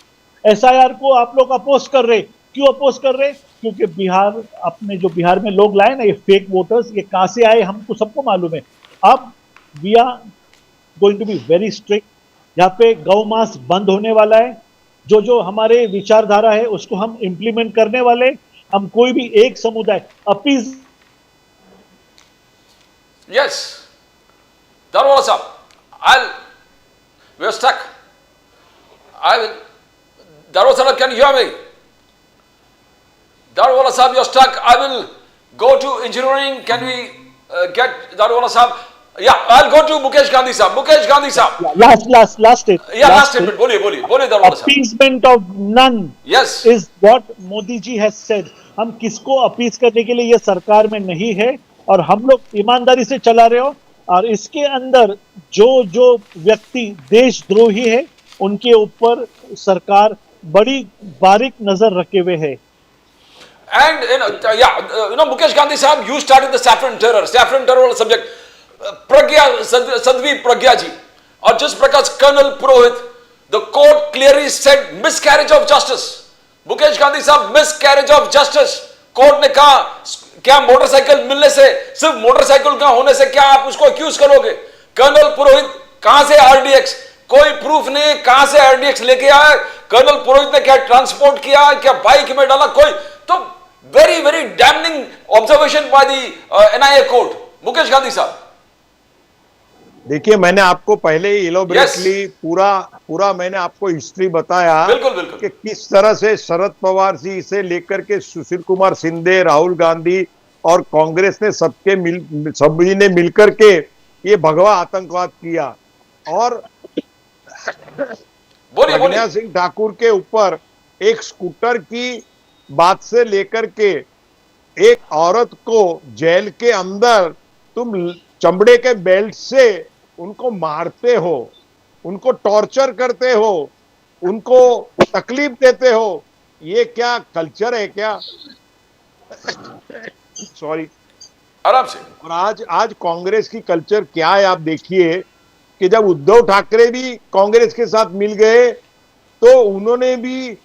एसआईआर को आप लोग अपोज कर रहे, क्यों अपोज कर रहे? क्योंकि बिहार, अपने जो बिहार में लोग लाए ना ये फेक वोटर्स, ये कहां से आए हमको सबको मालूम है। अब we are going to be very strict. यहाँ पे गौ मांस बंद होने वाला है। जो जो हमारे विचारधारा है उसको हम इंप्लीमेंट करने वाले। हम कोई भी एक समुदाय appease. Yes, Darwala Sahab, we are stuck. Darwala Sahab, can you hear me? Darwala Sahab, you are stuck. I will go to engineering. Can we get Darwala Sahab? Yeah, I'll go to Mukesh Gandhi Sahab. Mukesh Gandhi Sahab. Last statement. Yeah, last statement. बोलिए Darwala Sahab. Appeasement of none Yes. is what Modi ji has said. हम किसको appease करने के लिए ये सरकार में नहीं है और हम लोग ईमानदारी से चला रहे हो। और इसके अंदर जो जो व्यक्ति देशद्रोही है उनके ऊपर सरकार बड़ी बारीक नजर रखे हुए है। And Mukesh Gandhi Sahab, you started the saffron terror वाला subject. Pragya, Sadhvi Pragya ji, और जिस प्रकार colonel Purohit, the court clearly said miscarriage of justice. Mukesh Gandhi साहब, miscarriage of justice. कोर्ट ने कहा क्या मोटरसाइकिल मिलने से, सिर्फ मोटरसाइकिल का होने से क्या आप उसको एक्यूज करोगे? कर्नल पुरोहित कहां से आरडीएक्स, कोई प्रूफ नहीं, कहां से आरडीएक्स लेके आया? कर्नल पुरोहित ने क्या ट्रांसपोर्ट किया, क्या बाइक में डाला? कोई तो very very damning observation by the NIA court. Mukesh Gandhi साहब, देखिए मैंने आपको पहले ही इलोबरेटली पूरा मैंने आपको हिस्ट्री बताया। बिल्कुल कि किस तरह से शरद पवार जी से लेकर के सुशील कुमार शिंदे, राहुल गांधी और कांग्रेस ने सभी ने मिलकर के ये भगवा आतंकवाद किया। और प्रज्ञा सिंह ठाकुर के ऊपर एक स्कूटर की बात से लेकर के एक औरत को जेल के अंदर तुम चमड़े के बेल्ट से उनको मारते हो, उनको टॉर्चर करते हो, उनको तकलीफ देते हो, ये क्या कल्चर है क्या? सॉरी, आराम से। और आज कांग्रेस की कल्चर क्या है आप देखिए कि जब उद्धव ठाकरे भी कांग्रेस के साथ मिल गए तो उन्होंने भी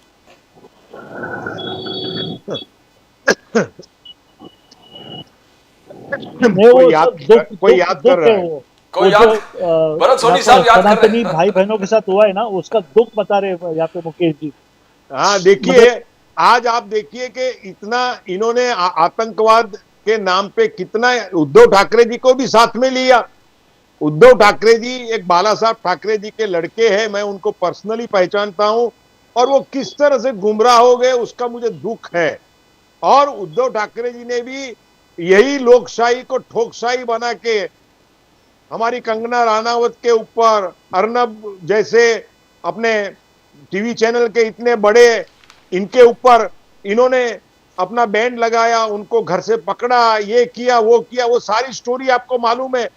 कोई याद कर रहा है, भरत सोनी साहब याद कर रहे हैं। भाई बहनों के साथ हुआ है ना, उसका दुख बता रहे हैं यहाँ पे मुकेश जी। हाँ देखिए, आज आप देखिए कि इतना इन्होंने आतंकवाद के नाम पे कितना, उद्धव ठाकरे जी को भी साथ में लिया। उद्धव ठाकरे जी एक बाला साहब ठाकरे जी के लड़के हैं, मैं उनको पर्सनली पहचानता हूं, और वो किस तरह से गुमराह हो गए उसका मुझे दुख है। और उद्धव ठाकरे जी ने भी यही लोकशाही को ठोकशाही बना के हमारी कंगना राणावत के ऊपर, अर्नब जैसे अपने टीवी चैनल के इतने बड़े, इनके ऊपर इन्होंने अपना बैंड लगाया, उनको घर से पकड़ा, ये किया वो किया, वो सारी स्टोरी आपको मालूम है।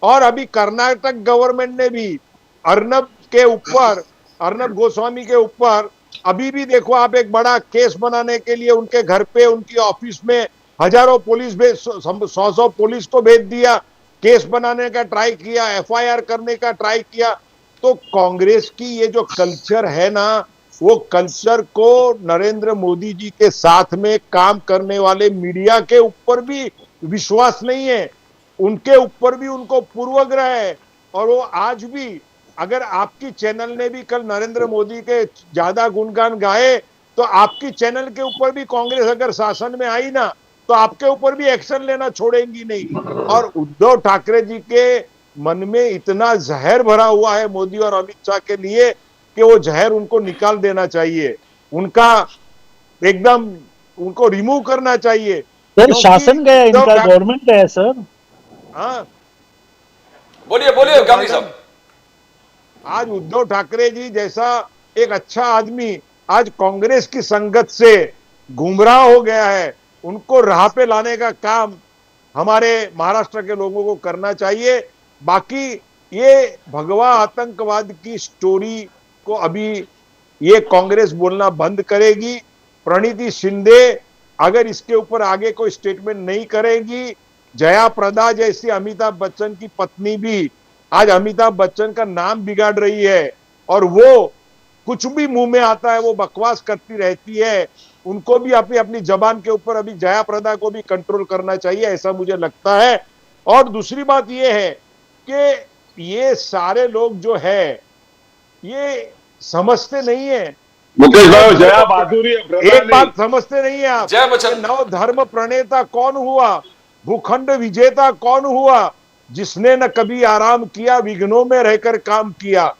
और अभी कर्नाटक गवर्नमेंट ने भी अर्नब के ऊपर, अर्नब गोस्वामी के ऊपर अभी भी देखो आप, एक बड़ा केस बनाने के लिए उनके घर पे, उनकी ऑफिस में हजारों पुलिस भेज, 100 पुलिस को भेज दिया केस बनाने का ट्राई किया, एफआईआर करने का ट्राई किया। तो कांग्रेस की ये जो कल्चर है ना, वो कल्चर को नरेंद्र मोदी जी के साथ में काम करने वाले मीडिया के ऊपर भी विश्वास नहीं है, उनके ऊपर भी उनको पूर्वग्रह है। और वो आज भी, अगर आपकी चैनल ने भी कल नरेंद्र मोदी के ज्यादा गुणगान गाए, तो आपकी चैनल के ऊपर भी कांग्रेस अगर शासन में आई ना, तो आपके ऊपर भी एक्शन लेना छोड़ेंगी नहीं। और उद्धव ठाकरे जी के मन में इतना जहर भरा हुआ है मोदी और अमित शाह के लिए कि वो जहर उनको निकाल देना चाहिए, उनका एकदम उनको रिमूव करना चाहिए। सर क्योंकि शासन गया, उद्धव इनका ठाकरे, गवर्नमेंट गया सर। हाँ, बोलिए बोलिए गांधी साहब। आज उद्धव ठाकरे जी जैसा एक अच्छा आदमी आज कांग्रेस की संगत से गुमराह हो गया है, उनको राह पे लाने का काम हमारे महाराष्ट्र के लोगों को करना चाहिए। बाकी ये भगवा आतंकवाद की स्टोरी को अभी ये कांग्रेस बोलना बंद करेगी। प्रणीति शिंदे अगर इसके ऊपर आगे कोई स्टेटमेंट नहीं करेगी, जया प्रदा जैसी अमिताभ बच्चन की पत्नी भी आज अमिताभ बच्चन का नाम बिगाड़ रही है, और वो कुछ भी मुंह में आता है वो बकवास करती रहती है। उनको भी अपनी अपनी जबान के ऊपर अभी जया प्रदा को भी कंट्रोल करना चाहिए, ऐसा मुझे लगता है। और दूसरी बात ये है कि ये सारे लोग जो है ये समझते नहीं है। मुकेश भाई, जया बहादुरी एक बात समझते नहीं है आप, जय बच्चन। नव धर्म प्रणेता कौन हुआ, भूखंड विजेता कौन हुआ, जिसने न कभी आराम किया, विघ्नों में रहकर काम किया।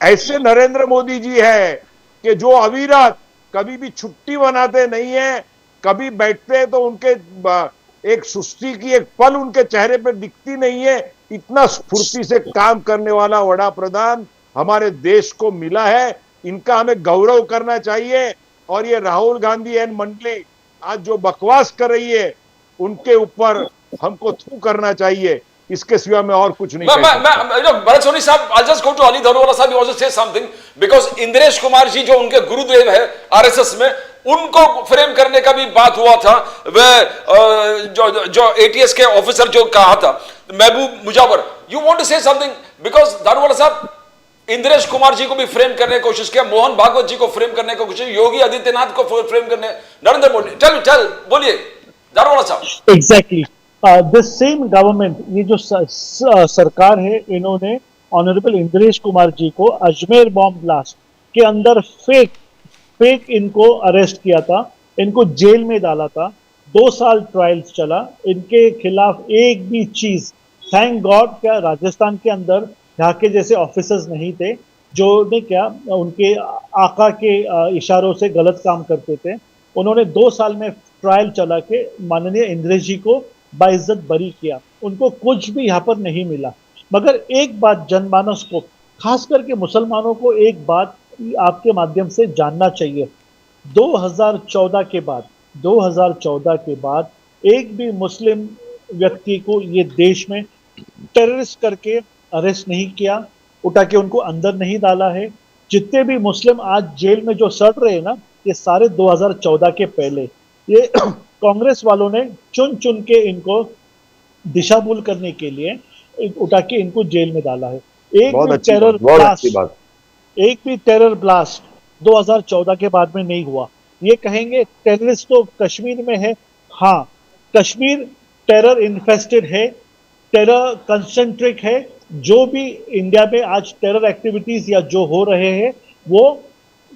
ऐसे नरेंद्र मोदी जी है कि जो अविरत कभी भी छुट्टी बनाते नहीं है, कभी बैठते तो उनके एक सुस्ती की एक पल उनके चेहरे पर दिखती नहीं है। इतना स्फूर्ति से काम करने वाला वड़ा प्रधान हमारे देश को मिला है, इनका हमें गौरव करना चाहिए। और ये राहुल गांधी एंड मंडली आज जो बकवास कर रही है, उनके ऊपर हमको थू करना चाहिए। इसके सिवा मैं और कुछ नहीं कह सकता। भरत सोनी साहब, I'll just go to Ali Dharuwala साहब, also say something because Indresh Kumar ji जो उनके गुरुदेव है आरएसएस में, उनको फ्रेम करने का भी बात हुआ था। वे जो एटीएस के ऑफिसर जो कहा था Mehboob Mujawar, you want to say something because Dharuwala साहब इंद्रेश कुमार जी को भी फ्रेम करने की कोशिश किया, मोहन भागवत जी को फ्रेम करने की कोशिश, योगी आदित्यनाथ को फ्रेम करने, नरेंद्र मोदी। टेल बोलिए धारूवाला साहब। एग्जैक्टली दिस सेम गवर्नमेंट, ये जो सरकार है, इन्होंने ऑनरेबल इंद्रेश कुमार जी को अजमेर बॉम्ब ब्लास्ट के अंदर फेक इनको अरेस्ट किया था, इनको जेल में डाला था, 2 साल ट्रायल्स चला, इनके खिलाफ एक भी चीज, थैंक गॉड क्या राजस्थान के अंदर यहाँ के जैसे ऑफिसर्स नहीं थे जो ने क्या उनके आका के इशारों से गलत काम करते थे। उन्होंने 2 साल में ट्रायल चला के माननीय इंद्रेश जी को बाइज्जत बरी किया, उनको कुछ भी यहाँ पर नहीं मिला। मगर एक बात जनमानस को, खास करके मुसलमानों को एक बात आपके माध्यम से जानना चाहिए, 2014 के बाद एक भी मुस्लिम व्यक्ति को ये देश में टेररिस्ट करके अरेस्ट नहीं किया, उठा के उनको अंदर नहीं डाला है। जितने भी मुस्लिम आज जेल में जो सड़ रहे हैं ना, ये सारे 2014 के पहले, ये कांग्रेस वालों ने चुन चुन के इनको दिशाभूल करने के लिए उठा के इनको जेल में डाला है। एक भी टेरर ब्लास्ट 2014 के बाद में नहीं हुआ। ये कहेंगे टेररिस्ट तो कश्मीर में है, हाँ कश्मीर टेरर इन्फेस्टेड है, टेरर कंसंट्रिक है। जो भी इंडिया में आज टेरर एक्टिविटीज या जो हो रहे हैं वो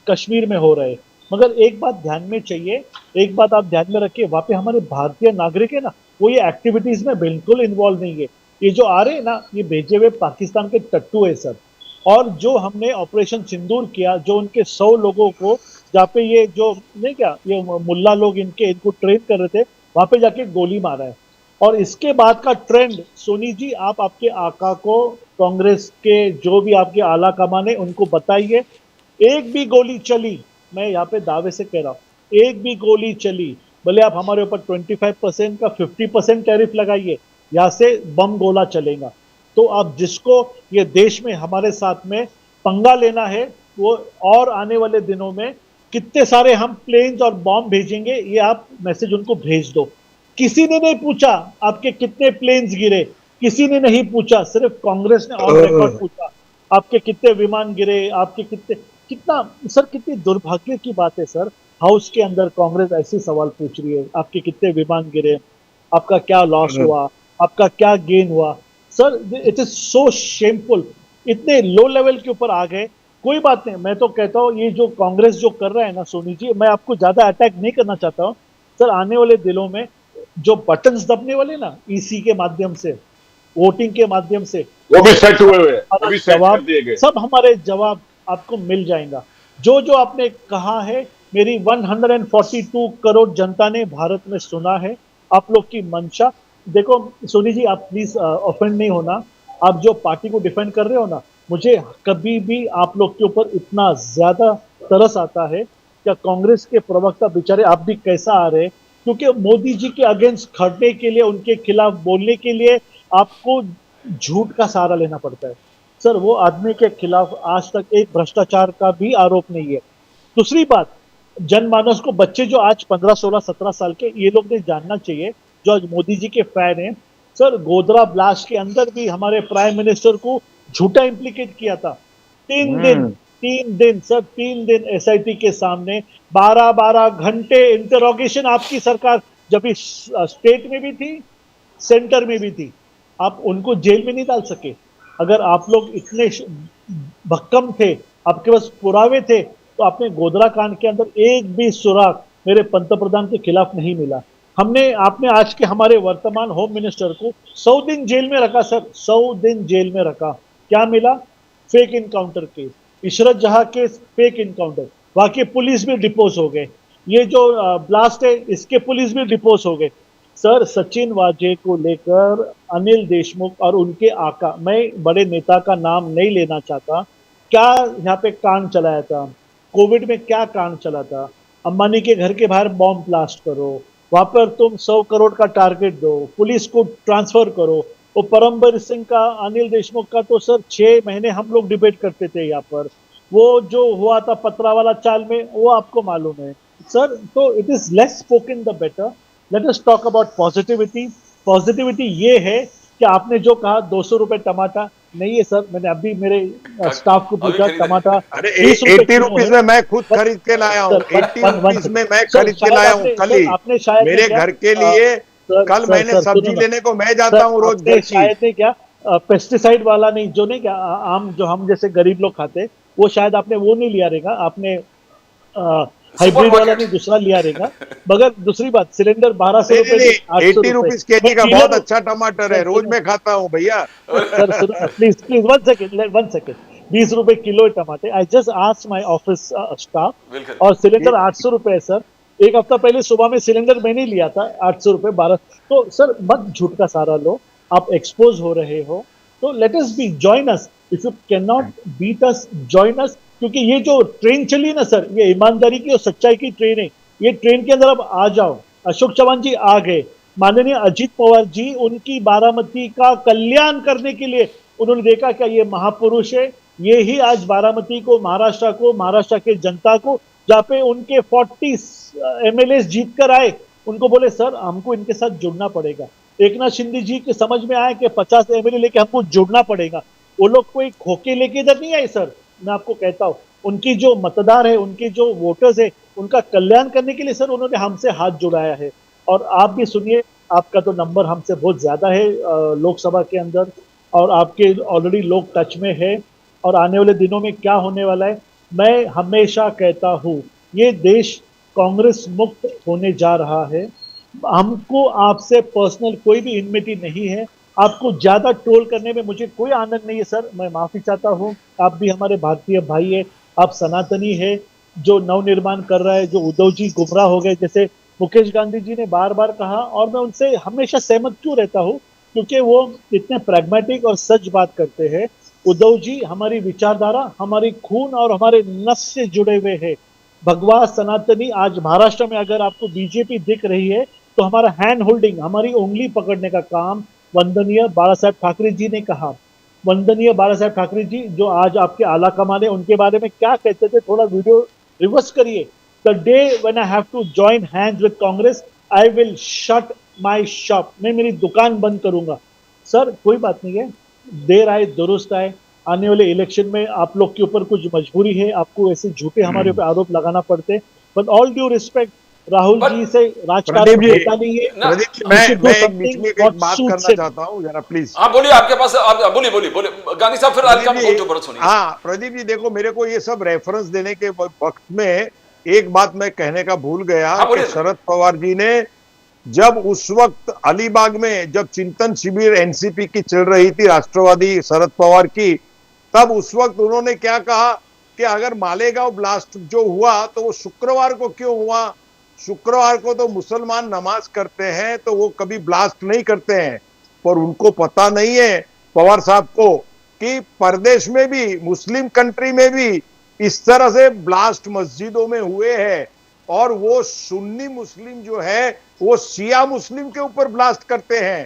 कश्मीर में हो रहे हैं। मगर एक बात ध्यान में चाहिए, एक बात आप ध्यान में रखिए, वहां पे हमारे भारतीय नागरिक है ना, वो ये एक्टिविटीज में बिल्कुल इन्वॉल्व नहीं है। ये जो आ रहे हैं ना, ये भेजे हुए पाकिस्तान के टट्टू है सर। और जो हमने ऑपरेशन सिंदूर किया, जो उनके 100 लोगों को जहाँ पे ये जो नहीं क्या ये मुल्ला लोग इनको ट्रेन कर रहे थे, वहां पे जाके गोली मारा है। और इसके बाद का ट्रेंड, सोनी जी आप आपके आका को, कांग्रेस के जो भी आपके आला कमान है उनको बताइए, एक भी गोली चली, मैं यहाँ पे दावे से कह रहा हूँ, एक भी गोली चली, भले आप हमारे ऊपर 25% का 50% टैरिफ लगाइए, यहाँ से बम गोला चलेगा। तो आप जिसको ये देश में हमारे साथ में पंगा लेना है, वो और आने वाले दिनों में कितने सारे हम प्लेन्स और बॉम्ब भेजेंगे, ये आप मैसेज उनको भेज दो। किसी ने नहीं पूछा आपके कितने प्लेन्स गिरे, किसी ने नहीं पूछा, सिर्फ कांग्रेस ने ऑन रिकॉर्ड पूछा, आपके कितने विमान गिरे, आपके कितने, कितना सर, कितनी दुर्भाग्य की बात है सर, हाउस के अंदर कांग्रेस ऐसी सवाल पूछ रही है, आपके कितने विमान गिरे, आपका क्या लॉस हुआ, आपका क्या गेन हुआ। Sir it is so shameful, इतने लो लेवल के ऊपर आ गए। कोई बात नहीं, मैं तो कहता हूँ ये जो कांग्रेस जो कर रहा है ना सोनी जी, मैं आपको ज्यादा अटैक नहीं करना चाहता हूँ सर। आने वाले दिनों में जो बटन्स दबने वाले ना ईसी के माध्यम से, वोटिंग के माध्यम से, वो भी सेट हुए हुए हैं, वो हमारा भी सेट कर जवाब, दिए गए। सब हमारे जवाब आपको मिल जाएगा। जो जो आपने कहा है, मेरी 142 करोड़ जनता ने भारत में सुना है आप लोग की मंशा। देखो सोनी जी, आप प्लीज ऑफेंड नहीं होना, आप जो पार्टी को डिफेंड कर रहे हो ना, मुझे कभी भी आप लोग के ऊपर इतना ज्यादा तरस आता है। क्या कांग्रेस के प्रवक्ता बेचारे आप भी कैसा आ रहे हैं, क्योंकि मोदी जी के अगेंस्ट खड़ने के लिए, उनके खिलाफ बोलने के लिए आपको झूठ का सहारा लेना पड़ता है। सर वो आदमी के खिलाफ आज तक एक भ्रष्टाचार का भी आरोप नहीं है। दूसरी बात, जनमानस को, बच्चे जो आज 15, 16, 17 साल के, ये लोग ने जानना चाहिए जो आज मोदी जी के फैन हैं। सर गोधरा ब्लास्ट के अंदर भी हमारे प्राइम मिनिस्टर को झूठा इम्प्लीकेट किया था। 3 दिन, 3 दिन सर, 3 दिन एसआईटी के सामने, 12-12 घंटे इंटरोगेशन। आपकी सरकार जब इस स्टेट में भी थी, सेंटर में भी थी, आप उनको जेल में नहीं डाल सके। अगर आप लोग इतने भक्कम थे, आपके पास पुरावे थे, तो आपने गोधरा कांड के अंदर एक भी सुराग मेरे पंतप्रधान के खिलाफ नहीं मिला। हमने, आपने आज के हमारे वर्तमान होम मिनिस्टर को 100 दिन जेल में रखा सर, 100 दिन जेल में रखा। क्या मिला? फेक इनकाउंटर केस, इशरत जहां केस, फेक इनकाउंटर, बाकी पुलिस भी डिपोज हो गए। ये जो ब्लास्ट है, इसके पुलिस भी डिपोज हो गए। सर सचिन वाजे को लेकर अनिल देशमुख और उनके आका, मैं बड़े नेता का नाम नहीं लेना चाहता, क्या यहाँ पे कांड चलाया था, कोविड में क्या कांड चला था, अंबानी के घर के बाहर बॉम्ब ब्लास्ट करो, वहां पर तुम 100 करोड़ का टारगेट दो, पुलिस को ट्रांसफर करो। वो परमबीर सिंह का, अनिल देशमुख का तो सर 6 महीने हम लोग डिबेट करते थे यहाँ पर। वो जो हुआ था पतरावाला चाल में, वो आपको मालूम है सर। तो it is less spoken the better, let us talk about positivity. Positivity ये है कि आपने जो कहा 200 रुपए टमाटर नहीं है सर, मैंने अभी मेरे स्टाफ को अभी पूछा, खरीदे। टमाटर अरे 30 रुपए 80 किलो रुपीज है। में मैं खुद खरीद के लाया हूँ, सर 80 रुपीज में मैं सर, खरीद के शायद लाया हूँ आपने, कल सर ही। आपने शायद मेरे नहीं क्या, घर के लिए सर कल सर मैंने सर सब्जी सुनो ना लेने को मैं सर, जाता हूँ रोज आपने घर की। शायद नहीं क्या, पेस्टिसाइड वाला नहीं, जो नहीं क्या आम जो हम जैसे गरीब लोग खाते, वो शायद आपने वो नहीं लिया रहेगा, आपने हाइब्रिड वाला सुपरमार्केट। नहीं, दूसरा लिया रहेगा। मगर दूसरी बात, सिलेंडर 1200 नहीं रुपए नहीं से नहीं, 800 80 रुपए रुपीज मैं केजी का बहुत डीलर हूँ। अच्छा टमाटर है, सर रोज सुनो, मैं खाता हूँ भैया। सर सुनो ना, प्लीज प्लीज 1 सेकेंड, 1 सेकेंड। 20 रुपए किलो है टमाटर, I just asked my office staff, bill खरीद। और सिलेंडर 800 रुपए है सर। एक हफ्ता पहले सुबह में सिलेंडर मैंने लिया था 800 रुपए, 12। तो सर मत झूठ का सहारा लो, आप एक्सपोज हो रहे हो। तो let us be, join us, if you can not beat us, join us. क्योंकि ये जो ट्रेन चली ना सर, ये ईमानदारी की और सच्चाई की ट्रेन है। ये ट्रेन के अंदर अब आ जाओ। अशोक चौहान जी आ गए, माननीय अजीत पवार जी, उनकी बारामती का कल्याण करने के लिए उन्होंने देखा क्या ये महापुरुष है, ये ही आज बारामती को, महाराष्ट्र के जनता को, जहाँ पे उनके 40 एमएलए जीत कर आए, उनको बोले सर हमको इनके साथ जुड़ना पड़ेगा। एकनाथ शिंदे जी के समझ में आया कि 50 एमएलए लेके हमको जुड़ना पड़ेगा। वो लोग कोई खोके लेके इधर नहीं आए सर, मैं आपको कहता हूँ, उनकी जो मतदार है, उनके जो वोटर्स है, उनका कल्याण करने के लिए सर उन्होंने हमसे हाथ जुड़ाया है। और आप भी सुनिए, आपका तो नंबर हमसे बहुत ज्यादा है लोकसभा के अंदर, और आपके ऑलरेडी लोग टच में है, और आने वाले दिनों में क्या होने वाला है, मैं हमेशा कहता हूँ ये देश कांग्रेस मुक्त होने जा रहा है। हमको आपसे पर्सनल कोई भी इनमिटी नहीं है, आपको ज्यादा ट्रोल करने में मुझे कोई आनंद नहीं है सर, मैं माफी चाहता हूँ। आप भी हमारे भारतीय भाई है, आप सनातनी है, जो नवनिर्माण कर रहा है, जो उद्धव जी गुमराह हो गए, जैसे मुकेश गांधी जी ने बार बार कहा, और मैं उनसे हमेशा सहमत क्यों रहता हूँ, क्योंकि वो इतने प्रैग्मेटिक और सच बात करते हैं। उद्धव जी हमारी विचारधारा, हमारी खून और हमारे नस से जुड़े हुए हैं। भगवा सनातनी, आज महाराष्ट्र में अगर आपको बीजेपी दिख रही है, तो हमारा हैंड होल्डिंग, हमारी उंगली पकड़ने का काम वंदनीय बाला साहेब ठाकरे जी ने कहा। वंदनीय बाला साहेब ठाकरे जी जो आज आपके आला कमाने, उनके बारे में क्या कहते थे, थोड़ा वीडियो रिवर्स करिए। The day when I have to join hands with Congress, I will shut my shop, मैं मेरी दुकान बंद करूंगा। सर कोई बात नहीं है, देर आए दुरुस्त आए। आने वाले इलेक्शन में आप लोग के ऊपर कुछ मजबूरी है, आपको ऐसे झूठे हमारे ऊपर आरोप लगाना पड़ते। But all due respect, Rahul But- जी से राजकारण प्रदीप जी, होता नहीं है। ना- प्रदीप जी, You मैं should do मैं एक something बीच में एक what बात suits करना him. चाहता हूँ जरा प्लीज। हाँ बोलिए, आपके पास आप बोलिए बोलिए बोलिए गांधी साहब, फिर प्रदीप आपका जी, बोल तो भरत सोनी। हाँ प्रदीप जी देखो, मेरे को ये सब रेफरेंस देने के वक्त में एक बात मैं कहने का भूल गया हाँ, कि बोलिए ना। शरद पवार जी ने जब उस वक्त अलीबाग में जब चिंतन शिविर एनसीपी की चल रही थी, राष्ट्रवादी शरद पवार की, तब उस वक्त उन्होंने क्या कहा कि अगर मालेगांव ब्लास्ट जो हुआ तो वो शुक्रवार को क्यों हुआ, शुक्रवार को तो मुसलमान नमाज करते हैं, तो वो कभी ब्लास्ट नहीं करते हैं। पर उनको पता नहीं है पवार साहब को कि परदेश में भी, मुस्लिम कंट्री में भी इस तरह से ब्लास्ट मस्जिदों में हुए हैं, और वो सुन्नी मुस्लिम जो है वो शिया मुस्लिम के ऊपर ब्लास्ट करते हैं।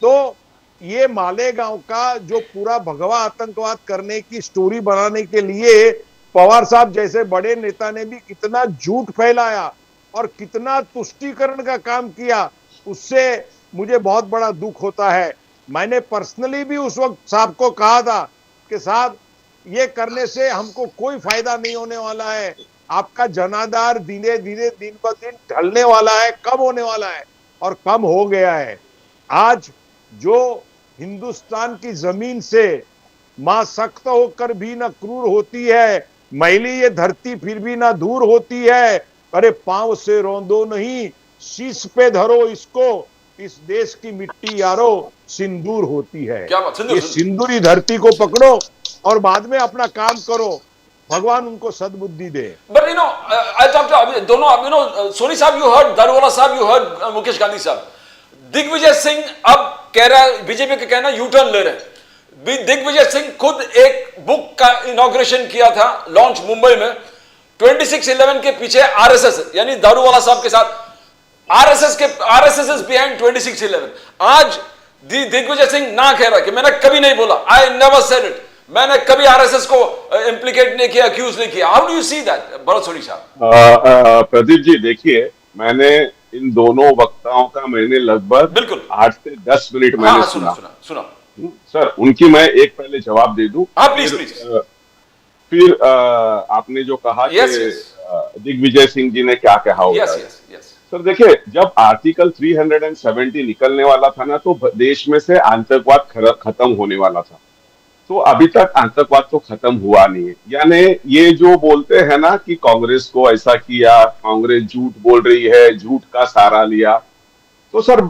तो ये मालेगांव का जो पूरा भगवा आतंकवाद करने की स्टोरी बनाने के लिए पवार साहब जैसे बड़े नेता ने भी कितना झूठ फैलाया और कितना तुष्टीकरण का काम किया, उससे मुझे बहुत बड़ा दुख होता है। मैंने पर्सनली भी उस वक्त साहब को कहा था कि साहब ये करने से हमको कोई फायदा नहीं होने वाला है, आपका जनाधार धीरे धीरे दिन ब दिन ढलने वाला है, कम होने वाला है, और कम हो गया है। आज जो हिंदुस्तान की जमीन से मां सख्त होकर भी ना क्रूर होती है, मैली ये धरती फिर भी ना दूर होती है, अरे पांव से रौंदो नहीं, शीश पे धरो इसको, इस देश की मिट्टी यारो सिंदूर होती है। क्या बात, सिंदूर, ये सिंदूरी धरती को पकड़ो और बाद में अपना काम करो, भगवान उनको सद्बुद्धि दे। But you know, I talked to दोनों, you know, Soni साहब you heard, दारूवाला साहब you heard, मुकेश गांधी साहब। दिग्विजय सिंह अब कह रहा है, बीजेपी का कहना यू टर्न ले रहे हैं। दिग्विजय सिंह खुद एक बुक का इनॉग्रेशन किया था, लॉन्च मुंबई में, 2611 के पीछे आरएसएस, यानी दारूवाला साहब के साथ आरएसएस इज बिहाइंड 2611। आज दिग्विजय सिंह ना कह रहा कि मैंने कभी नहीं बोला, आई नेवर सेड इट, मैंने कभी आरएसएस को इंप्लीकेट नहीं किया, अक्यूज नहीं किया। How do you see that Bharat Soni साहब? प्रदीप जी देखिए, मैंने इन दोनों वक्ताओं का मैंने लगभग बिल्कुल 8 से 10 मिनट मैंने हाँ, सुना। सुना सर उनकी मैं एक पहले जवाब दे दूं। हाँ, प्लीज फिर, प्लीज। फिर आपने जो कहा कि Yes, yes. दिग्विजय सिंह जी ने क्या कहा होगा। यस यस यस सर देखिए, जब आर्टिकल 370 निकलने वाला था ना, तो देश में से आतंकवाद खत्म होने वाला था। तो अभी तक आतंकवाद तो खत्म हुआ नहीं है। यानी ये जो बोलते हैं ना कि कांग्रेस को ऐसा किया, कांग्रेस झूठ बोल रही है, झूठ का सहारा लिया, तो सर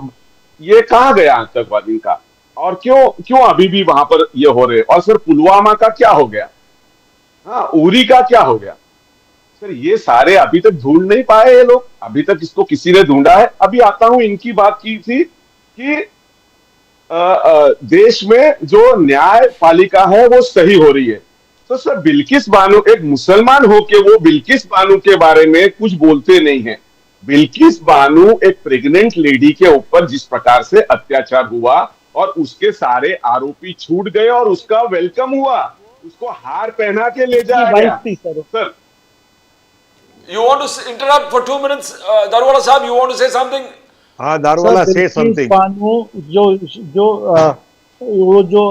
ये कहाँ गया आतंकवाद इनका, और क्यों अभी भी वहां पर ये हो रहे। और सर पुलवामा का क्या हो गया, हाँ उरी का क्या हो गया, सर ये सारे अभी तक ढूंढ नहीं पाए ये लोग, अभी तक इसको किसी ने ढूंढा है। अभी आता हूं, इनकी बात की थी कि देश में जो न्यायपालिका है वो सही हो रही है। तो सर बिल्किस बानो एक मुसलमान होके वो बिल्किस बानो के बारे में कुछ बोलते नहीं है। बिल्किस बानो एक प्रेग्नेंट लेडी के ऊपर जिस प्रकार से अत्याचार हुआ और उसके सारे आरोपी छूट गए और उसका वेलकम हुआ, उसको हार पहना के ले जाया गया। Sir You want to interrupt for 2 minutes, Darwala Sahab? You want to say something? हाँ दारूवाला से समथिंग। बानो जो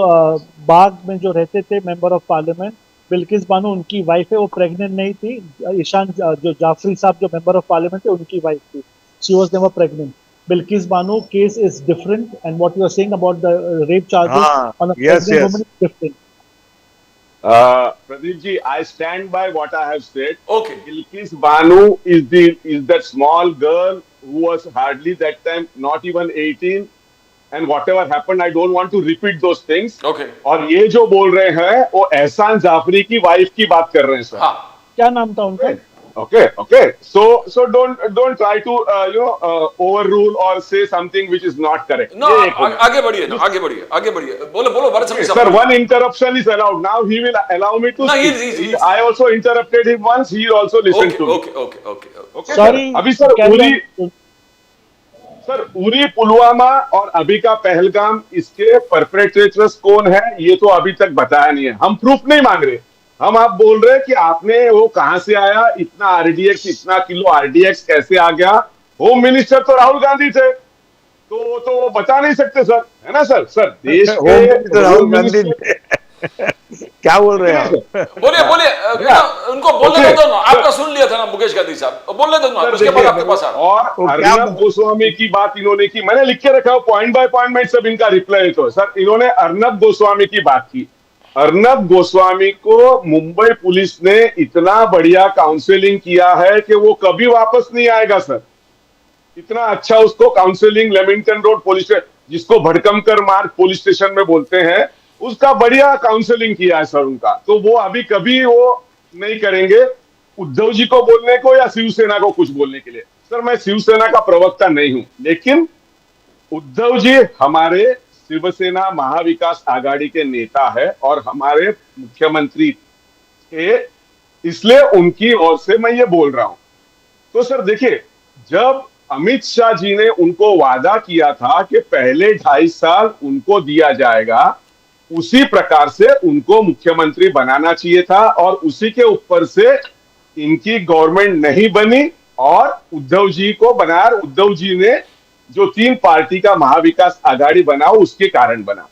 बाग में जो रहते थे member of parliament, Bilkis Bano उनकी वाइफ है, वो प्रेग्नेंट नहीं थी। ईशान जो जाफरी साहब जो मेंबर ऑफ पार्लियामेंट थे, उनकी वाइफ थी, she was never pregnant. Bilkis Banu case is different, and what you are saying about the rape charges on a pregnant woman is different. Pradeep ji, I stand by what I have said. Okay. Bilkis Banu is that small girl who was hardly that time not even 18, and whatever happened, I don't want to repeat those things. Okay. और ये जो बोल रहे हैं वो एहसान जाफरी की wife की बात कर रहे हैं सर। हाँ। क्या नाम था उनका? Okay. So don't try to overrule or say something which is not correct. No, आगे बढ़िए ना, आगे बढ़िए। बोलो भरत सोनी साहब। Sir, one interruption is allowed. Now he will allow me to No, speak. he's I also interrupted him once. He also listened to me. Okay. Sorry. अभी sir Uri Pulwama और अभी का पहलगाम, इसके परपेट्रेटर्स कौन है ये तो अभी तक बताया नहीं है। हम प्रूफ नहीं मांग रहे, हम आप बोल रहे कि आपने वो कहां से आया, इतना किलो आरडीएक्स कैसे आ गया। होम मिनिस्टर तो राहुल गांधी थे, तो वो बता नहीं सकते सर, है ना सर? सर देश होम के minister Rahul home Gandhi minister क्या बोल रहे हैं आप? बोलिए बोलिए, उनको बोलने दो ना, आपका सुन लिया था ना मुकेश गांधी साहब, बोलने दो ना, सर उसके बाद देखिए, आपके पास आ रहा हूं। और क्या अर्नब गोस्वामी की बात इन्होंने की, मैंने लिख के रखा, पॉइंट बाय पॉइंट में सब इनका रिप्लाई है। तो सर इन्होंने अर्नब गोस्वामी की बात की। अर्नब गोस्वामी को मुंबई पुलिस ने इतना बढ़िया काउंसलिंग किया है कि वो कभी वापस नहीं आएगा सर। इतना अच्छा उसको counselling Lamington road police station, जिसको भड़कमकर मार्ग पुलिस स्टेशन में बोलते हैं, उसका बढ़िया काउंसलिंग किया है सर उनका। तो वो अभी कभी वो नहीं करेंगे उद्धव जी को बोलने को या शिवसेना को कुछ बोलने के लिए। सर मैं शिवसेना का प्रवक्ता नहीं हूं, लेकिन उद्धव जी हमारे शिवसेना महाविकास आघाड़ी के नेता है और हमारे मुख्यमंत्री थे, इसलिए उनकी ओर से मैं ये बोल रहा हूं। तो सर देखिए, जब अमित शाह जी ने उनको वादा किया था कि पहले 2.5 साल उनको दिया जाएगा, उसी प्रकार से उनको मुख्यमंत्री बनाना चाहिए था, और उसी के ऊपर से इनकी गवर्नमेंट नहीं बनी और उद्धव जी को बनाया। उद्धव जी ने जो 3 पार्टी का महाविकास आघाड़ी बना, उसके कारण बना।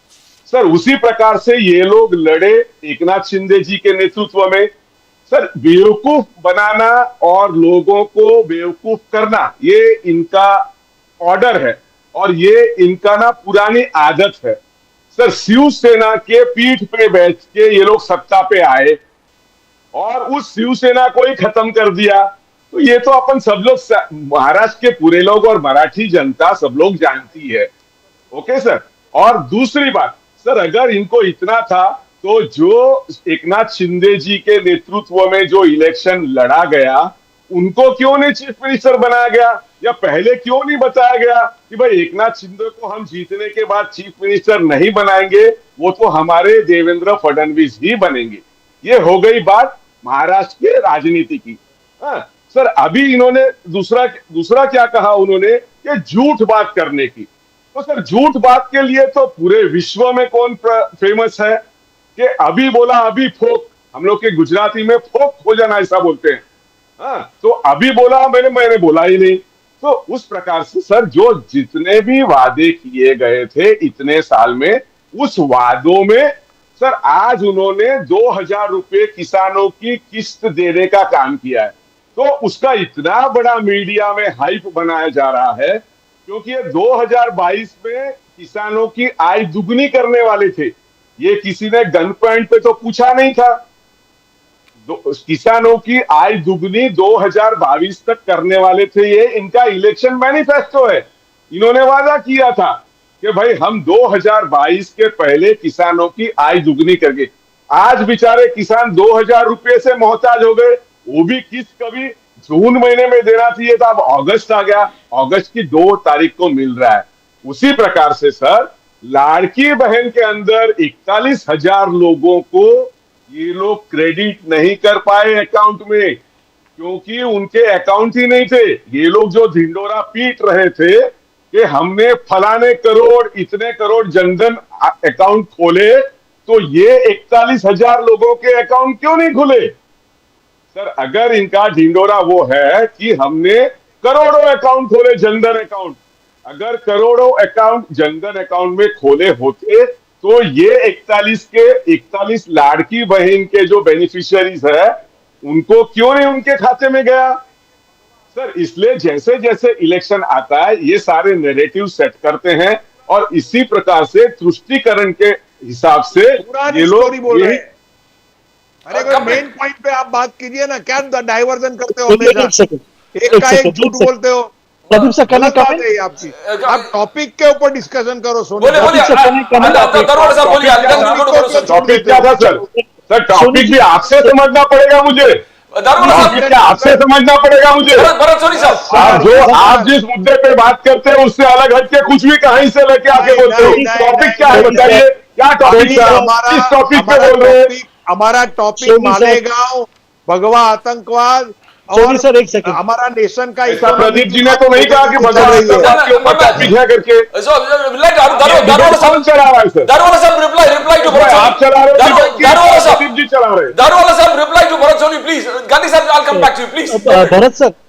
सर उसी प्रकार से ये लोग लड़े एकनाथ शिंदे जी के नेतृत्व में। सर बेवकूफ बनाना और लोगों को बेवकूफ करना, ये इनका ऑर्डर है और ये इनका ना पुरानी आदत है। सर शिवसेना के पीठ पे बैठ के ये लोग सत्ता पे आए और उस शिवसेना को ही खत्म कर दिया। तो ये तो अपन सब लोग, महाराष्ट्र के पूरे लोग और मराठी जनता सब लोग जानती है। Okay sir. और दूसरी बात सर, अगर इनको इतना था तो जो एकनाथ शिंदे जी के नेतृत्व में जो इलेक्शन लड़ा गया, उनको क्यों नहीं चीफ मिनिस्टर बनाया गया, या पहले क्यों नहीं बताया गया कि भाई एकनाथ शिंदे को हम जीतने के बाद चीफ मिनिस्टर नहीं बनाएंगे, वो तो हमारे देवेंद्र फडणवीस ही बनेंगे। ये हो गई बात महाराष्ट्र के राजनीति की। हाँ सर, अभी इन्होंने दूसरा क्या कहा उन्होंने कि झूठ बात करने की। तो सर झूठ बात के लिए तो पूरे विश्व में कौन फेमस है कि अभी बोला अभी फोक, हम लोग के गुजराती में फोक हो जाना ऐसा बोलते हैं। हाँ, तो अभी बोला मैंने बोला ही नहीं। तो उस प्रकार से सर जो जितने भी वादे किए गए थे इतने साल में, उस वादों में सर आज उन्होंने 2000 रुपए किसानों की किस्त देने का काम किया है। तो उसका इतना बड़ा मीडिया में हाइप बनाया जा रहा है, क्योंकि ये 2022 में किसानों की आय दुगनी करने वाले थे। ये किसी ने गन पॉइंट पे तो पूछा नहीं था। किसानों की आय दुगनी 2022 तक करने वाले थे, ये इनका इलेक्शन मैनिफेस्टो है। इन्होंने वादा किया था कि भाई हम 2022 के पहले किसानों की आय दुगनी करके। आज बेचारे किसान 2000 रुपए से मोहताज हो गए, वो भी कभी जून महीने में देना चाहिए था, अब अगस्त आ गया, अगस्त की 2 तारीख को मिल रहा है। उसी प्रकार से सर लाड़की बहन के अंदर 41,000 लोगों को ये लोग क्रेडिट नहीं कर पाए अकाउंट में, क्योंकि उनके अकाउंट ही नहीं थे। ये लोग जो ढिंडोरा पीट रहे थे कि हमने फलाने करोड़ इतने करोड़ जनधन अकाउंट खोले, तो ये 41,000 लोगों के अकाउंट क्यों नहीं खुले? सर अगर इनका ढिंडोरा वो है कि हमने करोड़ों अकाउंट खोले जनधन अकाउंट, अगर करोड़ों अकाउंट जनधन अकाउंट में खोले होते तो ये 41 लाड़की बहन के जो बेनिफिशियरीज है उनको क्यों नहीं उनके खाते में गया? सर इसलिए जैसे जैसे इलेक्शन आता है ये सारे नैरेटिव सेट करते हैं और इसी प्रकार से तुष्टीकरण के हिसाब से ये लोग बोल रहे हैं। अरे मेन पॉइंट पे आप बात कीजिए ना, क्या डाइवर्जन करते हो हमेशा, एक का एक झूठ बोलते हो। प्रदीप सर गलत बात है आपकी, आप टॉपिक के ऊपर डिस्कशन करो। बोलिए दरवाजा साहब बोलिए, टॉपिक क्या था सर? सर टॉपिक भी आपसे समझना पड़ेगा मुझे, आपसे समझना पड़ेगा मुझे। आप जिस मुद्दे पे बात करते हैं उससे अलग हटके कुछ भी कहीं से लेके आके बोलते हो। टॉपिक क्या है बताइए, क्या टॉपिक किस टॉपिक पे बोल रहे हैं? हमारा टॉपिक मालेगांव, भगवा आतंकवाद और सर एक सेकंड, हमारा नेशन का प्रदीप जी ने तो नहीं कहा कि भगवा आतंकवाद के ऊपर टॉपिक है करके। दारोवाला साहब रिप्लाई टू भरत, आप चला रहे हो, प्रदीप जी चला रहे हैं। दारोवाला साहब reply to Bharat Soni please. Gandhi साहब I will come back to you please.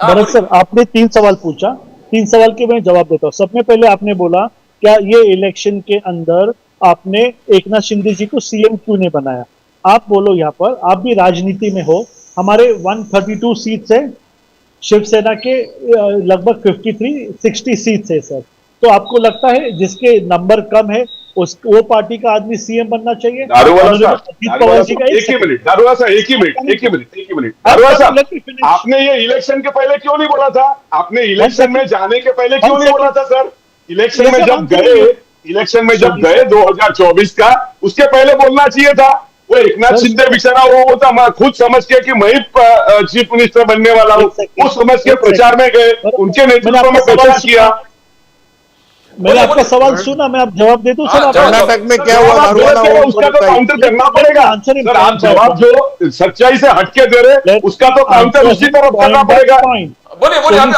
Bharat sir आपने 3 सवाल पूछा, तीन सवाल के मैं जवाब देता हूँ। सबसे पहले आपने बोला क्या ये इलेक्शन के अंदर आपने एकनाथ शिंदे जी को सीएम क्यों नहीं बनाया? आप बोलो यहाँ पर, आप भी राजनीति में हो, हमारे 132 सीट्स है, शिवसेना के लगभग 53-60 सीट्स है सर। तो आपको लगता है जिसके नंबर कम है उस वो पार्टी का आदमी सीएम बनना चाहिए? दारूवाला अजीत साहब, पवार जी का एक ही मिनट, दारूवाला साहब, एक ही मिनट, दारूवाला साहब, आपने ये इलेक्शन के पहले क्यों नहीं बोला था? आपने इलेक्शन में जाने के पहले क्यों नहीं बोला था सर? इलेक्शन में जब गए 2024 का, उसके पहले बोलना चाहिए था। वो एकनाथ शिंदे बेचारा वो था, मैं खुद समझ के कि मैं चीफ मिनिस्टर बनने वाला हूँ, वो समझ के प्रचार में गए, उनके नेतृत्व में प्रचार किया। मैंने आपका सवाल सुना, मैं आप जवाब दे दूं सर? कर्नाटक में क्या हुआ उसका तो काउंटर करना पड़ेगा सर। आप जवाब जो सच्चाई से हटके दे रहे, उसका तो काउंटर उसी तरफ करना पड़ेगा। बोलिए पॉइंट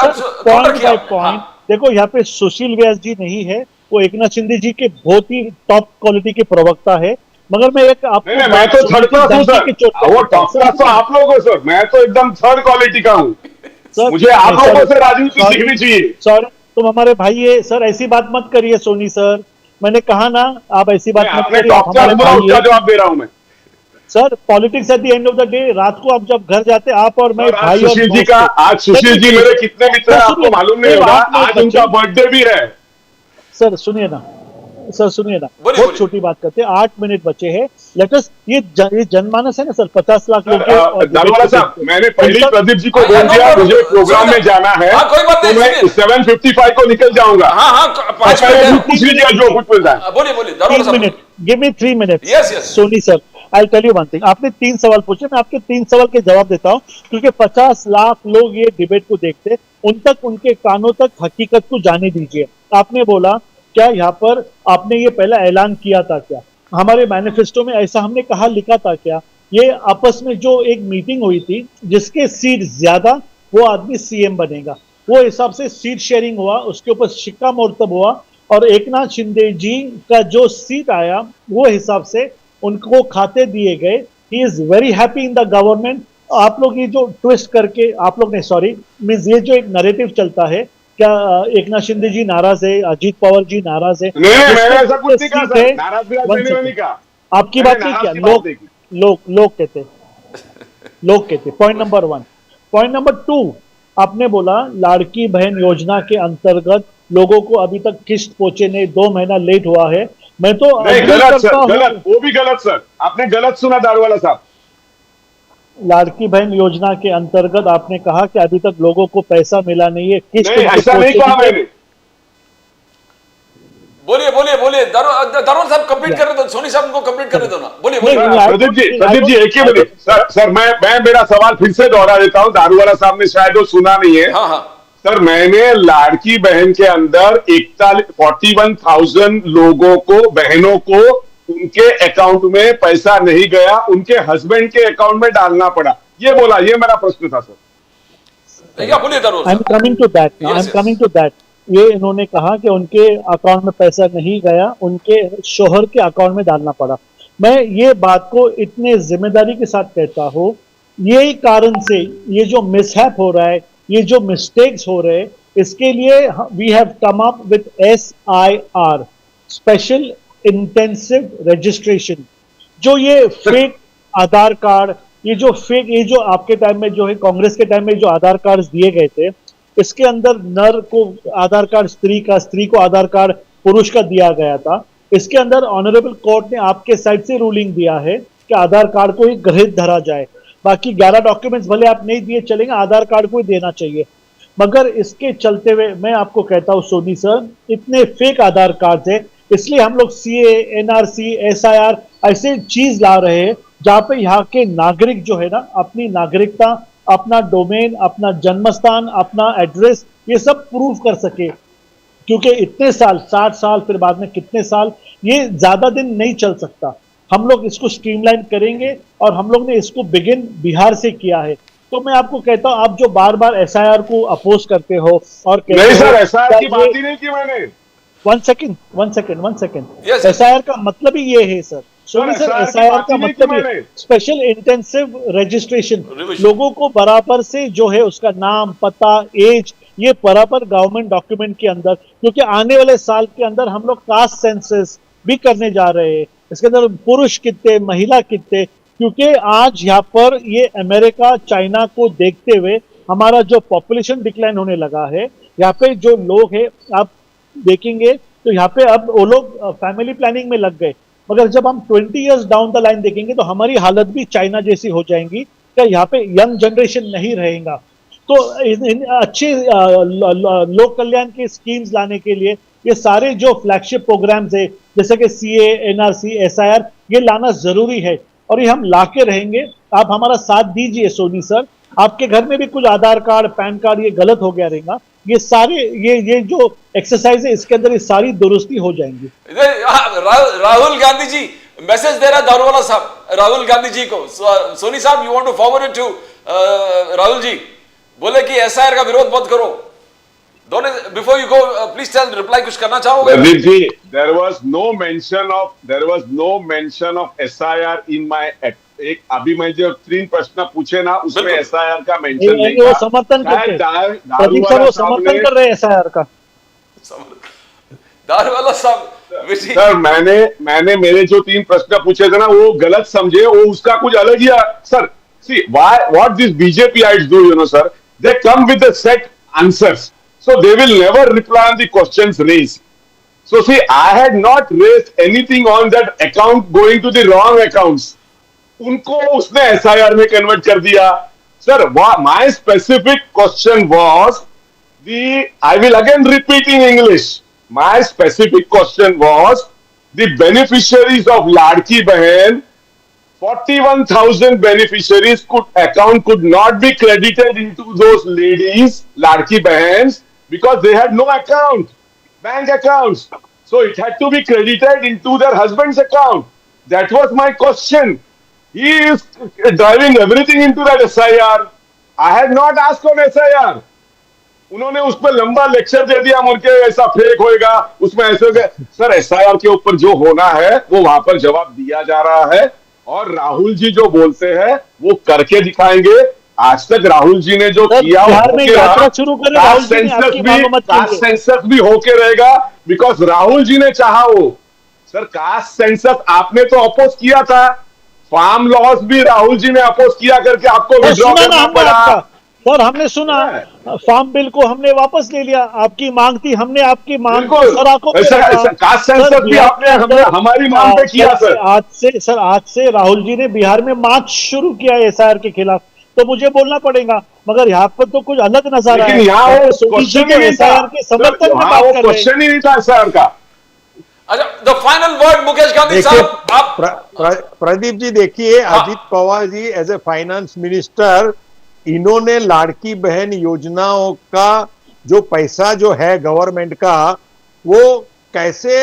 बाय पॉइंट देखो, यहाँ पे सुशील व्यास जी नहीं है, वो एकनाथ शिंदे जी के बहुत ही टॉप क्वालिटी के प्रवक्ता है। मगर मैं एक आपको मैं तो थर्ड क्लास हूँ सर, वो टॉप क्लास तो आप लोग हो सर, मैं तो एकदम थर्ड क्वालिटी का हूँ। मुझे आप लोगों से राजनीति सीखनी चाहिए। सॉरी, तुम हमारे भाई है सर, ऐसी बात मत करिए सोनी सर, मैंने कहा ना आप ऐसी बात मत करिए। टॉप क्लास बोला, उसका जवाब दे रहा हूँ मैं sir. Politics at the end of the day, रात को आप जब घर जाते आप और मैं भाई सुशील जी का, आज सुशील जी मेरे कितने मित्र हैं आपको मालूम नहीं होगा, आज उनका बर्थडे भी है। सर सुनिए ना, सर सुनिए ना, बहुत छोटी बात करते हैं, 8 मिनट बचे हैं। लेट अस, ये जनमानस है ना सर, 50 लाख लोग। दारूवाला साहब, मैंने पहले ही प्रदीप जी को बोल दिया मुझे प्रोग्राम में जाना है, तो मैं 7:55 को निकल जाऊंगा। पूछ लीजिए जो कुछ मिलता है। बोलिए 3 minute, give me 3 minute. Soni sir, I tell you one thing, आपने 3 सवाल पूछे, मैं आपके 3 सवाल के जवाब देता हूं, क्योंकि 50 लाख लोग ये डिबेट को देखते, उन तक, उनके कानों तक हकीकत को जाने दीजिए। आपने बोला क्या यहाँ पर आपने ये पहला ऐलान किया था क्या? हमारे मैनिफेस्टो में ऐसा हमने कहा लिखा था क्या? ये आपस में जो एक मीटिंग हुई थी, जिसके सीट ज्यादा वो आदमी सीएम बनेगा, वो हिसाब से सीट शेयरिंग हुआ, उसके ऊपर शिक्कामोर्तब हुआ, और एकनाथ शिंदे जी का जो सीट आया वो हिसाब से उनको खाते दिए गए। He is very happy in the government. आप लोग ये जो ट्विस्ट करके, आप लोग ने, सॉरी मीन्स ये जो एक नैरेटिव चलता है, क्या एकनाथ शिंदे जी नाराज है, अजीत पवार जी नाराज है? नहीं, मैंने ऐसा कुछ नहीं कहा सर, नाराज भी नहीं कहा। आपकी बात नहीं किया, लोग कहते। Point number 1। पॉइंट नंबर 2, आपने बोला लाड़की बहन योजना के अंतर्गत लोगों को अभी तक किस्त पहुंचे नहीं, 2 महीना लेट हुआ है। मैं तो गलत सर, गलत, वो भी गलत सर, आपने गलत सुना दारूवाला साहब। लाड़की बहन योजना के अंतर्गत आपने कहा कि अभी तक लोगों को पैसा मिला नहीं है, किस्त ऐसा नहीं कहा मैंने। बोलिए दारोल साहब कंप्लीट कर दो, सोनी साहब को कंप्लीट करने दो ना। बोलिए प्रदीप जी एक ही मिनट सर, मैं मेरा सवाल फिर से दोहरा देता हूं, दारूवाला साहब ने शायद वो सुना नहीं है। हाँ सर, मैंने लाड़की बहन के अंदर 41,000 लोगों को, बहनों को, उनके अकाउंट में पैसा नहीं गया, उनके हस्बैंड के अकाउंट में डालना पड़ा, ये बोला, ये मेरा प्रश्न था सर। बोलिए Darol. I am coming to that. ये इन्होंने कहा कि उनके अकाउंट में पैसा नहीं गया, उनके शोहर के अकाउंट में डालना पड़ा। मैं ये बात को इतने जिम्मेदारी के साथ कहता हूं, यही कारण से ये जो मिसहैप हो रहा है, ये जो मिस्टेक्स हो रहे हैं, इसके लिए we have come up with SIR, special intensive registration. जो ये फेक आधार कार्ड, ये जो आपके टाइम में जो है, कांग्रेस के टाइम में जो आधार कार्ड दिए गए थे, इसके अंदर नर को आधार कार्ड स्त्री का, स्त्री को आधार कार्ड पुरुष का दिया गया था। इसके अंदर ऑनरेबल कोर्ट ने आपके साइड से रूलिंग दिया है कि आधार कार्ड को ही गृहीत धरा जाए, बाकी 11 डॉक्यूमेंट्स भले आप नहीं दिए चलेंगे, आधार कार्ड को ही देना चाहिए। मगर इसके चलते हुए मैं आपको कहता हूं सोनी सर, इतने फेक आधार कार्ड है, इसलिए हम लोग CA, NRC, SIR ऐसे चीज ला रहे हैं जहां पे यहाँ के नागरिक जो है ना, अपनी नागरिकता, अपना डोमेन, अपना जन्मस्थान, अपना एड्रेस, ये सब प्रूव कर सके। क्योंकि इतने साल, 60 साल, फिर बाद में कितने साल, ये ज्यादा दिन नहीं चल सकता। हम लोग इसको स्ट्रीमलाइन करेंगे, और हम लोग ने इसको बिगिन बिहार से किया है। तो मैं आपको कहता हूं, आप जो बार बार SIR को अपोज करते हो और नहीं सर, SIR की बात ही नहीं की मैंने। One second. SIR का मतलब ही ये है सर, SIR का मतलब स्पेशल इंटेंसिव रजिस्ट्रेशन। लोगों को बराबर से जो है उसका नाम, पता, एज, ये बराबर गवर्नमेंट डॉक्यूमेंट के अंदर, क्योंकि आने वाले साल के अंदर हम लोग कास्ट सेंसस भी करने जा रहे हैं, इसके अंदर पुरुष कितने महिला कितने, क्योंकि आज यहाँ पर ये अमेरिका चाइना को देखते हुए हमारा जो पॉपुलेशन डिक्लाइन होने लगा है, यहाँ पे जो लोग हैं आप देखेंगे तो यहाँ पे अब वो लोग फैमिली प्लानिंग में लग गए, मगर जब हम 20 इयर्स डाउन द लाइन देखेंगे तो हमारी हालत भी चाइना जैसी हो जाएंगी, क्या यहाँ पे यंग जनरेशन नहीं रहेगा। तो अच्छे लोक कल्याण की स्कीम्स लाने के लिए ये सारे जो फ्लैगशिप प्रोग्राम्स है जैसे कि सीए, एनआरसी, एसआईआर, ये लाना जरूरी है और ये हम लाके रहेंगे। आप हमारा साथ दीजिए सोनी सर, आपके घर में भी कुछ आधार कार्ड, पैन कार्ड ये गलत हो गया रहेगा, ये सारे ये जो एक्सरसाइज है इसके अंदर ये सारी दुरुस्ती हो जाएंगी। राहुल गांधी जी मैसेज दे रहा है दारूवाला साहब राहुल गांधी जी को। सोनी साहब you want to forward it to Rahul ji, बोले कि एसआईआर का विरोध मत करो। दोनों before you go please tell reply, कुछ करना चाहोगे? Pradeep ji, there was no mention of SIR in my एक अभी मैं जो 3 प्रश्न पूछे ना उसमें SIR का मेंशन नहीं था। वो समर्थन करते हैं, वो समर्थन कर रहे हैं SIR का। दारूवाला साहब सर, मैंने मेरे जो 3 प्रश्न पूछे थे ना वो गलत समझे, वो उसका कुछ अलग ही sir. See what these BJPites do, you know sir, they come with the set answers, so they will never reply on the questions raised. So see, I had not raised anything on that account going to the wrong accounts. उनको उसने SIR में convert कर दिया। Sir, my specific question was I will again repeat in English. My specific question was the beneficiaries of Ladki Bahan, 41,000 beneficiaries account could not be credited into those ladies, Ladki Bahans, because they had no account, bank accounts. So it had to be credited into their husband's account. That was my question. He is driving everything into that SIR. I had not asked on SIR. उन्होंने उस पर लंबा lecture दे दिया मुझे, ऐसा fake होएगा, उसमें ऐसे हो गया। सर, SIR के ऊपर जो होना है वो वहां पर जवाब दिया जा रहा है और राहुल जी जो बोलते हैं वो करके दिखाएंगे। आज तक राहुल जी ने जो किया सेंसस भी होके रहेगा, बिकॉज राहुल जी ने चाहा वो। सर, कास्ट सेंसस आपने तो अपोज किया था, फार्म लॉस भी राहुल जी ने अपोज किया करके आपको विड्रॉ करना पड़ा। सर, हमने सुना, फार्म बिल को हमने वापस ले लिया, आपकी मांग थी, हमने आपकी मांग को कास्ट सेंसस भी आपने हमारी मांग पे किया। सर, आज से राहुल जी ने बिहार में मार्च शुरू किया है SIR के खिलाफ, तो मुझे बोलना पड़ेगा, मगर यहाँ पर तो कुछ अलग नजर आया। यहाँ क्वेश्चन ही नहीं था, क्वेश्चन ही नहीं था SIR का। अच्छा, the final word Mukesh Gandhi साहब, आप प्रदीप जी देखिए, Ajit Pawar ji as a finance minister, इन्होंने लाड़की बहन योजनाओं का जो पैसा जो है गवर्नमेंट का, वो कैसे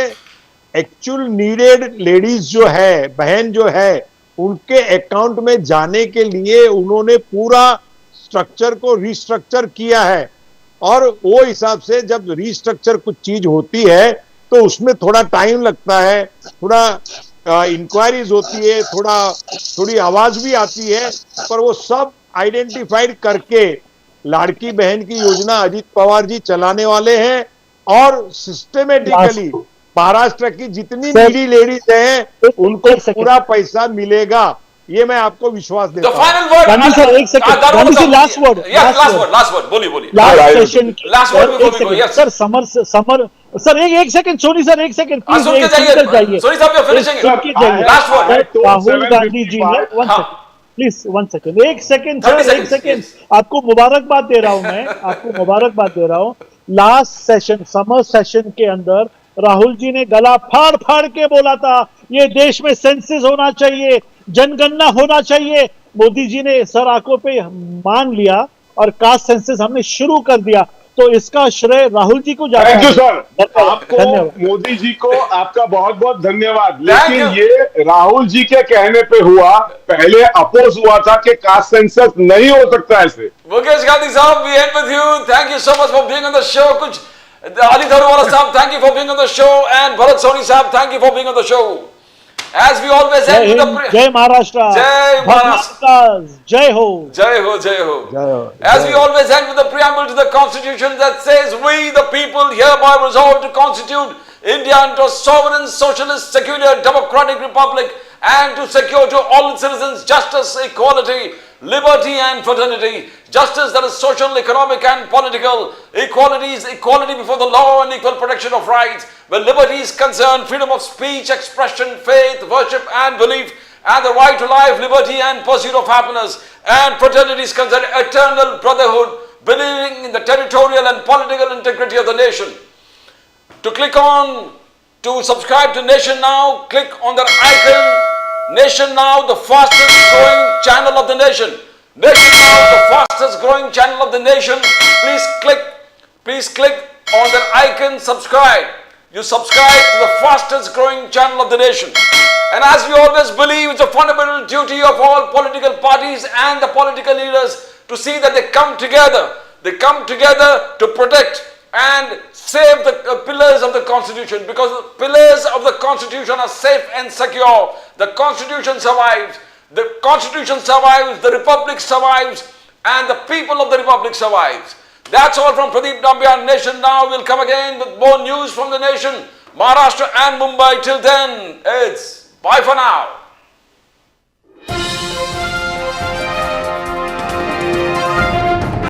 एक्चुअल नीडेड लेडीज जो है, बहन जो है, उनके अकाउंट में जाने के लिए उन्होंने पूरा स्ट्रक्चर को रिस्ट्रक्चर किया है। और वो हिसाब से जब रिस्ट्रक्चर कुछ चीज होती है तो उसमें थोड़ा टाइम लगता है, थोड़ा इंक्वायरीज होती है, थोड़ी आवाज भी आती है, पर वो सब आइडेंटिफाइड करके लाड़की बहन की योजना अजित पवार जी चलाने वाले हैं और सिस्टमेटिकली महाराष्ट्र की जितनी नीडी लेडीज हैं उनको पूरा पैसा मिलेगा, ये मैं आपको विश्वास देता हूं। फाइनल वर्ड गांधी सर, एक second, Gandhi sir, last word बोलिए last session sir, Samar sir, एक सेकंड, सोनी सर, एक सेकंड प्लीज, जाइए सोनी साहब, finishing last word. Rahul Gandhi ji ने प्लीज 1 सेकंड, एक सेकंड सर, एक सेकंड, आपको मुबारकबाद दे रहा हूं मैं, आपको मुबारकबाद दे रहा हूं। लास्ट सेशन, समर सेशन के अंदर राहुल जी ने गला फाड़ फाड़ के बोला था ये देश में सेंसस होना चाहिए, जनगणना होना चाहिए। मोदी जी ने सर आंखों पे मान लिया और कास्ट सेंसस हमने शुरू कर दिया, तो इसका श्रेय राहुल जी को जाता है। थैंक यू सर, आपको, मोदी जी को आपका बहुत बहुत धन्यवाद। लेकिन ये राहुल जी के कहने पे हुआ, पहले अपोज हुआ था कि कास्ट सेंसस नहीं हो सकता ऐसे। मुकेश गांधी साहब, we end with you, thank you so much for being on the show. कुछ Ali Dharuwala साहब, thank you for being on the show, and Bharat Soni साहब, thank you for being on the show. As we always Jai end with Hind, the Jai Maharashtra. Jai Maharashtra. Bhagwan Jai Ho. Jai Ho, Jai Ho. Jai Ho. As we always end with the preamble to the Constitution that says, we the people hereby resolve to constitute India into a sovereign, socialist, secular, democratic republic and to secure to all its citizens justice, equality, liberty and fraternity. Justice that is social, economic and political. Equality is equality before the law and equal protection of rights. Where liberty is concerned, freedom of speech, expression, faith, worship and belief, and the right to life, liberty and pursuit of happiness. And fraternity is concerned, eternal brotherhood, believing in the territorial and political integrity of the nation. To click on, to subscribe to Nation Now, click on the icon, Nation Now, the fastest growing channel of the nation. Nation Now, the fastest growing channel of the nation. Please click on the icon, subscribe. You subscribe to the fastest growing channel of the nation. And as we always believe, it's a fundamental duty of all political parties and the political leaders to see that they come together. They come together to protect and save the pillars of the Constitution, because the pillars of the Constitution are safe and secure. The Constitution survives. The Constitution survives, the Republic survives, and the people of the Republic survives. That's all from Pradeep Nambiar. Nation Now will come again with more news from the nation, Maharashtra and Mumbai. Till then, it's bye for now.